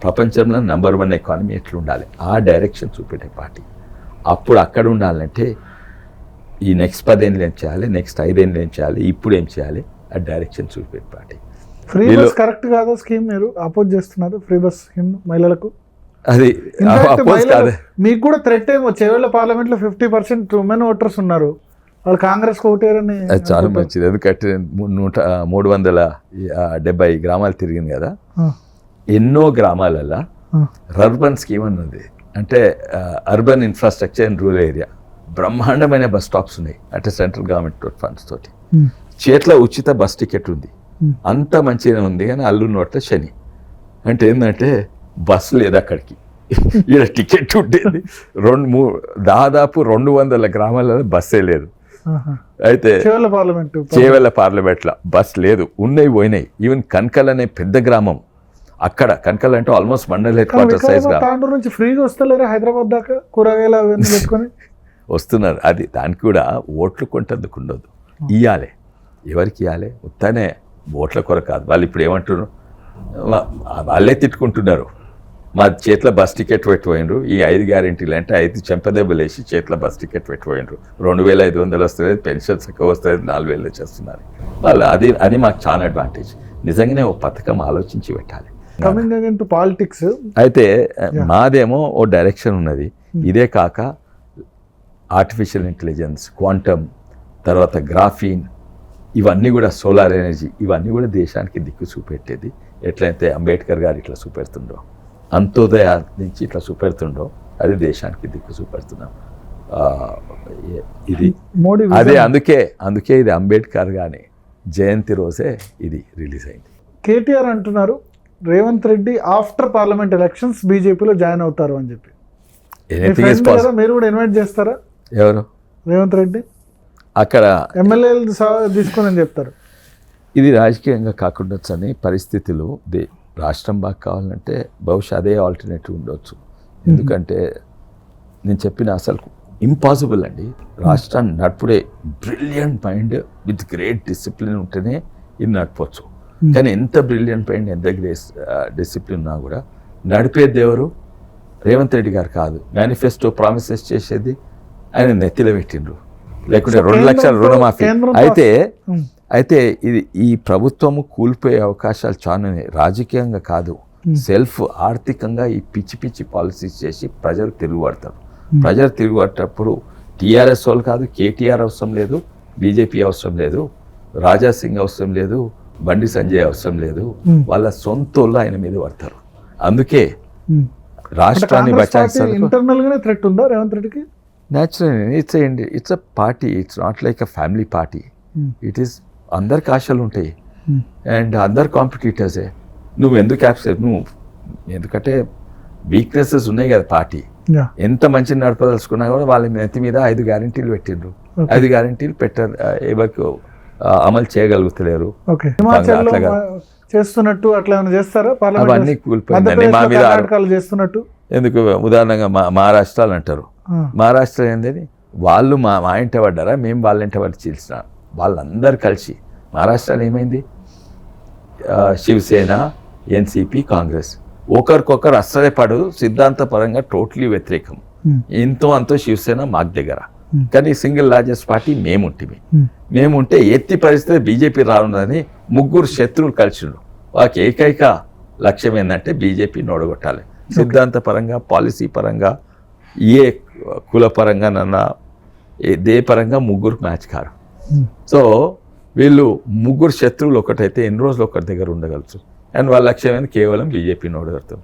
ప్రపంచంలో నెంబర్ 1 ఎకానమీ ఎట్లా ఉండాలి ఆ డైరెక్షన్ చూపెట్టే పార్టీ. అప్పుడు అక్కడ ఉండాలంటే ఈ నెక్స్ట్ 10 ఏళ్ళు ఏం చేయాలి, నెక్స్ట్ 5 ఏళ్ళు ఏం చేయాలి, ఇప్పుడు ఏం చేయాలి, ఆ డైరెక్షన్ చూపెట్టే పార్టీ. ఫ్రీ బస్ కరెక్ట్ కాదా స్కీమ్? మీరు అపోజ్ చేస్తున్నారు ఫ్రీ బస్ స్కీమ్ మహిళలకు. అది అపోజ్ కాదు. మీకు కూడా థ్రెట్ ఏమో, చేవెళ్ళ పార్లమెంట్లో 50% ఉమెన్ ఓటర్స్ ఉన్నారు, వాళ్ళు కాంగ్రెస్ ఓటేరని. అది చాలా మంచిది. ఎందుకంటే 370 గ్రామాలు తిరిగింది కదా, ఎన్నో గ్రామాలలో అర్బన్ స్కీమ్ అన్నది. అంటే urban infrastructure and rural area బ్రహ్మాండమైన బస్ స్టాప్స్ ఉన్నాయి. అంటే సెంట్రల్ గవర్నమెంట్ ఫండ్స్ తోటి చేతిలో ఉచిత బస్ టికెట్ ఉంది, అంత మంచిగా ఉంది. కానీ అల్లు నోట్ల శని అంటే ఏంటంటే బస్సు లేదు అక్కడికి. ఈడ టికెట్ ఉండేది దాదాపు 200 గ్రామాలలో బస్సే లేదు. అయితే చేవెళ్ళ పార్లమెంట్లో బస్ లేదు, ఉన్నాయి పోయినాయి. ఈవెన్ కనకల్ అనే పెద్ద గ్రామం, అక్కడ కనకల్ అంటే almost mandal head quarter size నుంచి ఫ్రీగా వస్తలేరు హైదరాబాద్ దాకా కూరగాయలు పెట్టుకొని వస్తున్నారు. అది దానికి కూడా ఓట్లు కొంటందుకు ఉండదు, ఇవ్వాలి. ఎవరికి ఇవ్వాలి? ఉత్తానే ఓట్ల కొరకు కాదు. వాళ్ళు ఇప్పుడు ఏమంటున్నారు, వాళ్ళే తిట్టుకుంటున్నారు, మా చేతిలో బస్ టికెట్ పెట్టిపోయినరు, ఈ 5 గ్యారెంటీలు అంటే 5 చెంపదెబ్బలు వేసి చేతిలో బస్ టికెట్ పెట్టిపోయినరు, 2500 వస్తుంది, పెన్షన్స్ ఎక్కువ వస్తుంది, 4000 చేస్తున్నారు వాళ్ళు. అది మాకు చాలా అడ్వాంటేజ్. నిజంగానే ఓ పథకం ఆలోచించి పెట్టాలి. కమింగ్ అగైన్ టు పాలిటిక్స్, అయితే మాదేమో ఓ డైరెక్షన్ ఉన్నది. ఇదే కాక ఆర్టిఫిషియల్ ఇంటెలిజెన్స్, క్వాంటమ్, తర్వాత గ్రాఫీన్, ఇవన్నీ కూడా సోలార్ ఎనర్జీ, ఇవన్నీ కూడా దేశానికి దిక్కు చూపెట్టేది. ఎట్లయితే అంబేద్కర్ గారు ఇట్లా చూపెడుతుండో, అంత్యోదయ నుంచి ఇట్లా చూపెడుతుండో, అది దేశానికి దిక్కు చూపెడుతున్నాం. ఇది అదే అందుకే ఇది అంబేద్కర్ గారి జయంతి రోజే ఇది రిలీజ్ అయింది. కేటీఆర్ అంటున్నారు Revanth Reddy after parliament elections బీజేపీలో జాయిన్ అవుతారు అని చెప్పి. మీరు కూడా ఇన్వైట్ చేస్తారా? ఎవరు? రేవంత్ రెడ్డి అక్కడ ఎమ్మెల్యేలు తీసుకొని అని చెప్తారు. ఇది రాజకీయంగా కాకుండా అని పరిస్థితులు, రాష్ట్రం బాగా కావాలంటే బహుశా అదే ఆల్టర్నేటివ్ ఉండొచ్చు. ఎందుకంటే నేను చెప్పిన అసలు ఇంపాసిబుల్ అండి. రాష్ట్రాన్ని నడుపుడే brilliant mind with great discipline ఉంటేనే ఇది నడపవచ్చు. కానీ ఎంత బ్రిలియంట్ మైండ్, ఎంత గ్రేట్ డిసిప్లిన్ ఉన్నా కూడా నడిపేది ఎవరు? రేవంత్ రెడ్డి గారు కాదు. మేనిఫెస్టో ప్రామిసెస్ చేసేది ఆయన నెత్తిలో పెట్టిండ్రు, లేకుంటే 2 లక్షల రుణమాఫీ. అయితే ఇది ఈ ప్రభుత్వము కూలిపోయే అవకాశాలు చాలా రాజకీయంగా కాదు, సెల్ఫ్ ఆర్థికంగా ఈ పిచ్చి పాలసీస్ చేసి ప్రజలు తిరుగుబడతారు. ప్రజలు తిరుగుబట్టేటప్పుడు టీఆర్ఎస్ వాళ్ళు కాదు, కేటీఆర్ అవసరం లేదు, బీజేపీ అవసరం లేదు, రాజా సింగ్ అవసరం లేదు, బండి సంజయ్ అవసరం లేదు, వాళ్ళ సొంత వాళ్ళు ఆయన మీద పడతారు. అందుకే రాష్ట్రాన్ని బచాయించాలి. ఇంటర్నల్ గానే థ్రెట్ ఉందా రేవంత్ రెడ్డికి? Natural, it's a party, it's not like a family party. It is అందరికి ఆశలు ఉంటాయి అండ్ అందరు కాంపిటీటర్సే. నువ్వు ఎందుకు యాక్సెప్ట్? ఎందుకంటే వీక్నెసెస్ ఉన్నాయి కదా పార్టీ. ఎంత మంచిగా నడపదలుచుకున్నా కూడా వాళ్ళ నెత్తి మీద 5 గ్యారెంటీలు పెట్టిండ్రు. 5 గ్యారెంటీలు పెట్టారు, ఎవరికి అమలు చేయగలుగుతలేరు. చేస్తున్నట్టు అట్లా ఏమైనా చేస్తారా? అవన్నీ కూలిపోయిందండి మా మీద చేస్తున్నట్టు. ఎందుకు ఉదాహరణగా మహారాష్ట్రాలు అంటారు. మహారాష్ట్ర ఏంటని వాళ్ళు మా ఇంట పడ్డారా, మేము వాళ్ళ ఇంట పడి చీల్చిన వాళ్ళందరూ కలిసి. మహారాష్ట్రలో ఏమైంది? శివసేన, ఎన్సీపీ, కాంగ్రెస్ ఒకరికొకరు అస్సలే పడదు, సిద్ధాంతపరంగా టోటలీ వ్యతిరేకం. ఎంతో అంతో శివసేన మాకు దగ్గర, కానీ సింగిల్ లార్జెస్ట్ పార్టీ మేముంటే ఎత్తి పరిస్థితి బీజేపీ రానుందని 3 శత్రువులు కలిసిండ్రు. వాళ్ళకి ఏకైక లక్ష్యం ఏంటంటే బీజేపీని ఓడగొట్టాలి. సిద్ధాంతపరంగా, పాలసీ పరంగా, ఏ కులపరంగా నన్న దే పరంగా 3 మ్యాచ్ కారు. సో వీళ్ళు 3 శత్రువులు ఒకటైతే ఎన్ని రోజులు ఒకరి దగ్గర ఉండగలరు. అండ్ వాళ్ళ లక్ష్యం ఏంటి? కేవలం బీజేపీని ఓడగలుగుతాం.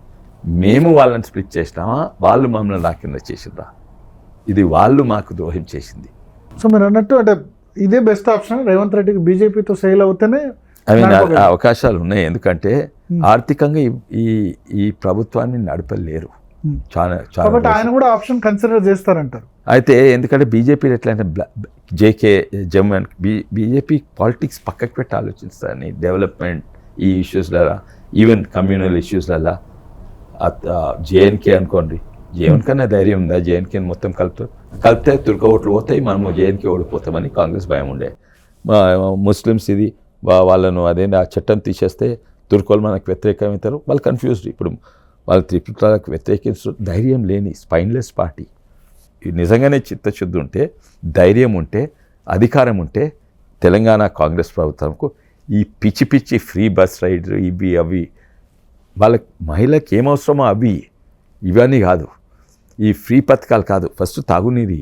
మేము వాళ్ళని స్ప్లిట్ చేసినామా, వాళ్ళు మమ్మల్ని నా కింద చేసిండ్రా? ఇది వాళ్ళు మాకు ద్రోహం చేసింది. సో మీరు అన్నట్టు అంటే ఇదే బెస్ట్ ఆప్షన్ రేవంత్ రెడ్డికి, బీజేపీతో సేల్ అవుతేనే అవకాశాలు ఉన్నాయి. ఎందుకంటే ఆర్థికంగా ఈ ప్రభుత్వాన్ని నడపలేరు. చాలా ఆయన కూడా ఆప్షన్ కన్సిడర్ చేస్తారంటారు. అయితే ఎందుకంటే బీజేపీలో ఎట్లంటే JK Jammu and BJP politics పక్కకు పెట్టి ఆలోచిస్తారని, డెవలప్మెంట్ ఈ ఇష్యూస్లలో, ఈవెన్ కమ్యూనల్ ఇష్యూస్లలో. జేఎన్కే అనుకోండి, జేఎన్ కన్నా ధైర్యం ఉందా? జేఎన్కేని మొత్తం కలుపుతారు. కలిపితే తుర్క ఓట్లు పోతాయి, మనము జేఎన్కే ఓడిపోతామని కాంగ్రెస్ భయం ఉండే. ముస్లిమ్స్ ఇది వాళ్ళను అదేంటి ఆ చట్టం తీసేస్తే తుర్కోలు మనకు వ్యతిరేకమవుతారు, వాళ్ళు కన్ఫ్యూజ్డ్. ఇప్పుడు వాళ్ళు త్రిపుల్ తలాక్ వ్యతిరేకించు ధైర్యం లేని స్పైన్లెస్ పార్టీ. నిజంగానే చిత్తశుద్ధి ఉంటే, ధైర్యం ఉంటే, అధికారం ఉంటే తెలంగాణ కాంగ్రెస్ ప్రభుత్వంకు ఈ పిచ్చి పిచ్చి ఫ్రీ బస్ రైడ్ ఇవి అవి వాళ్ళకి మహిళకి ఏమవసరమో అవి ఇవన్నీ కాదు, ఈ ఫ్రీ పథకాలు కాదు. ఫస్ట్ తాగునీరు,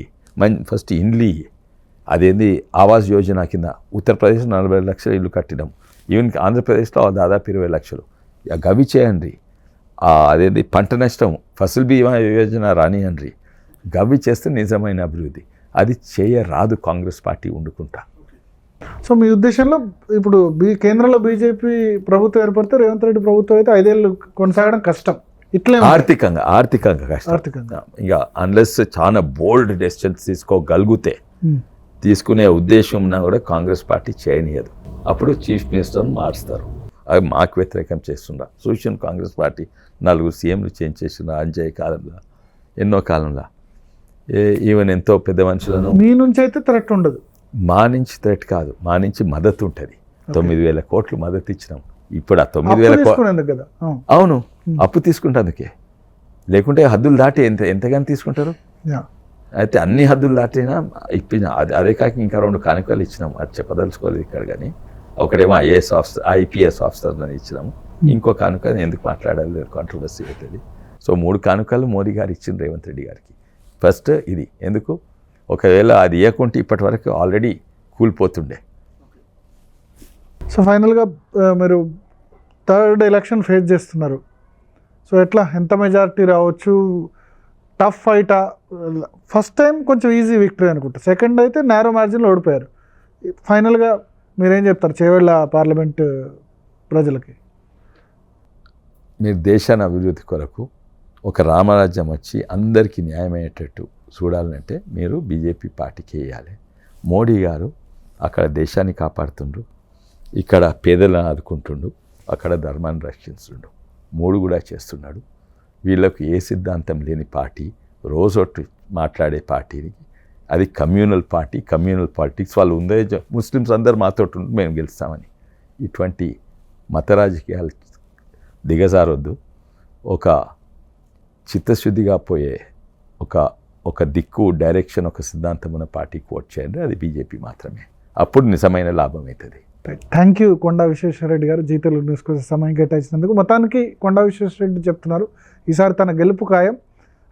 ఫస్ట్ ఇండ్లు, అదేంది ఆవాస్ యోజన కింద ఉత్తరప్రదేశ్ 40 లక్షల ఇల్లు కట్టినాం, ఈవెన్ ఆంధ్రప్రదేశ్లో దాదాపు 20 లక్షలు. గవి చేయండి. అదేంది పంట నష్టం ఫసల్ బీమా యోజన రానియండి, గవి చేస్తే నిజమైన అభివృద్ధి. అది చేయరాదు కాంగ్రెస్ పార్టీ వండుకుంటా. సో మీ ఉద్దేశంలో ఇప్పుడు కేంద్రంలో బీజేపీ ప్రభుత్వం ఏర్పడితే రేవంత్ రెడ్డి ప్రభుత్వం అయితే 5 ఏళ్ళు కొనసాగడం కష్టం, ఇట్లే ఆర్థికంగా కష్టం. ఇంకా అన్లెస్ చాలా బోల్డ్ డెసిషన్స్ తీసుకోగలిగితే, తీసుకునే ఉద్దేశం ఉన్నా కూడా కాంగ్రెస్ పార్టీ చేయనియదు. అప్పుడు చీఫ్ మినిస్టర్ని మారుస్తారు. అవి మాకు వ్యతిరేకం చేస్తుండ్రా. చూసిన కాంగ్రెస్ పార్టీ 4 సీఎంలు చేంజ్ చేసిన అంజయ్ కాలంలో, ఎన్నో కాలంలో, ఈవెన్ ఎంతో పెద్ద మనుషులను. మీ నుంచి అయితే థ్రెట్ ఉండదు? మా నుంచి థ్రెట్ కాదు, మా నుంచి మద్దతు ఉంటుంది. 9,000 కోట్లు మద్దతు ఇచ్చినాం. ఇప్పుడు ఆ 9,000 కోట్లు కదా. అవును, అప్పు తీసుకుంటేందుకే, లేకుంటే హద్దులు దాటి ఎంతగానో తీసుకుంటారు. అయితే అన్ని హద్దులు దాటినా ఇప్పిన అదే కాక ఇంకా 2 కానుకలు ఇచ్చినాం. అది చెప్పదలుచుకోలేదు ఇక్కడ, కానీ ఒకటేమో ఐపీఎస్ ఆఫీసర్ అని ఇచ్చినాము, ఇంకో కానుక ఎందుకు మాట్లాడాలి, కాంట్రవర్సీ అవుతుంది. సో 3 కానుకలు మోదీ గారు ఇచ్చిన రేవంత్ రెడ్డి గారికి. ఫస్ట్ ఇది ఎందుకు, ఒకవేళ అది ఇవ్వకుంటే ఇప్పటి వరకు ఆల్రెడీ కూలిపోతుండే. సో ఫైనల్గా మీరు 3rd ఎలక్షన్ ఫేస్ చేస్తున్నారు. సో ఎట్లా, ఎంత మెజారిటీ రావచ్చు? టఫ్ ఫైటా? ఫస్ట్ టైం కొంచెం ఈజీ విక్టరీ అనుకుంటా, సెకండ్ అయితే నేరో మార్జిన్లో ఓడిపోయారు. ఫైనల్గా మీరేం చెప్తారు చేవెళ్ళ పార్లమెంట్ ప్రజలకి? మీరు దేశాన్ని అభివృద్ధి కొరకు ఒక రామరాజ్యం వచ్చి అందరికీ న్యాయమయ్యేటట్టు చూడాలంటే మీరు బీజేపీ పార్టీకి వేయాలి. మోడీ గారు అక్కడ దేశాన్ని కాపాడుతుండ్రు, ఇక్కడ పేదలను ఆదుకుంటుండు, అక్కడ ధర్మాన్ని రక్షిస్తుండు. 3 కూడా చేస్తున్నాడు. వీళ్ళకు ఏ సిద్ధాంతం లేని పార్టీ, రోజొట్టు మాట్లాడే పార్టీని, అది కమ్యూనల్ పార్టీ, కమ్యూనల్ పాలిటిక్స్. వాళ్ళు ఉందే ముస్లిమ్స్ అందరు మాతో మేము గెలుస్తామని, ఇటువంటి మత రాజకీయాలు దిగజారొద్దు. ఒక చిత్తశుద్ధిగా పోయే ఒక దిక్కు, డైరెక్షన్, ఒక సిద్ధాంతం ఉన్న పార్టీకి ఓట్ చేయండి. అది బీజేపీ మాత్రమే. అప్పుడు నిజమైన లాభం అవుతుంది. థ్యాంక్ యూ కొండా విశ్వేశ్వరరెడ్డి గారు, జీ తెలుగు న్యూస్ కోసం సమయం కేటాయించినందుకు. మొత్తానికి కొండా విశ్వేశ్వరరెడ్డి చెప్తున్నారు ఈసారి తన గెలుపు ఖాయం.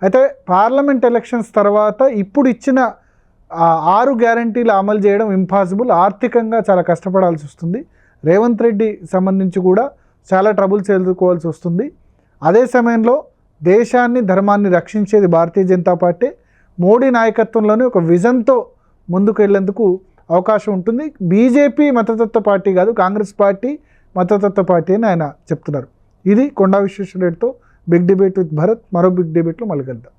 అయితే పార్లమెంట్ ఎలక్షన్స్ తర్వాత ఇప్పుడు ఇచ్చిన 6 గ్యారంటీలు అమలు చేయడం ఇంపాసిబుల్, ఆర్థికంగా చాలా కష్టపడాల్సి వస్తుంది. రేవంత్ రెడ్డి సంబంధించి కూడా చాలా ట్రబుల్స్ ఎదుర్కోవాల్సి వస్తుంది. అదే సమయంలో దేశాన్ని, ధర్మాన్ని రక్షించేది భారతీయ జనతా పార్టీ. మోడీ నాయకత్వంలోనే ఒక విజన్తో ముందుకు వెళ్ళేందుకు అవకాశం ఉంటుంది. బీజేపీ మతతత్వ పార్టీ కాదు, కాంగ్రెస్ పార్టీ మతతత్వ పార్టీ అని ఆయన చెప్తున్నారు. ఇది కొండా విశ్వేశ్వరరెడ్డితో బిగ్ డిబేట్ విత్ భరత్. మరో బిగ్ డిబేట్లో మళ్ళీ కలుద్దాం.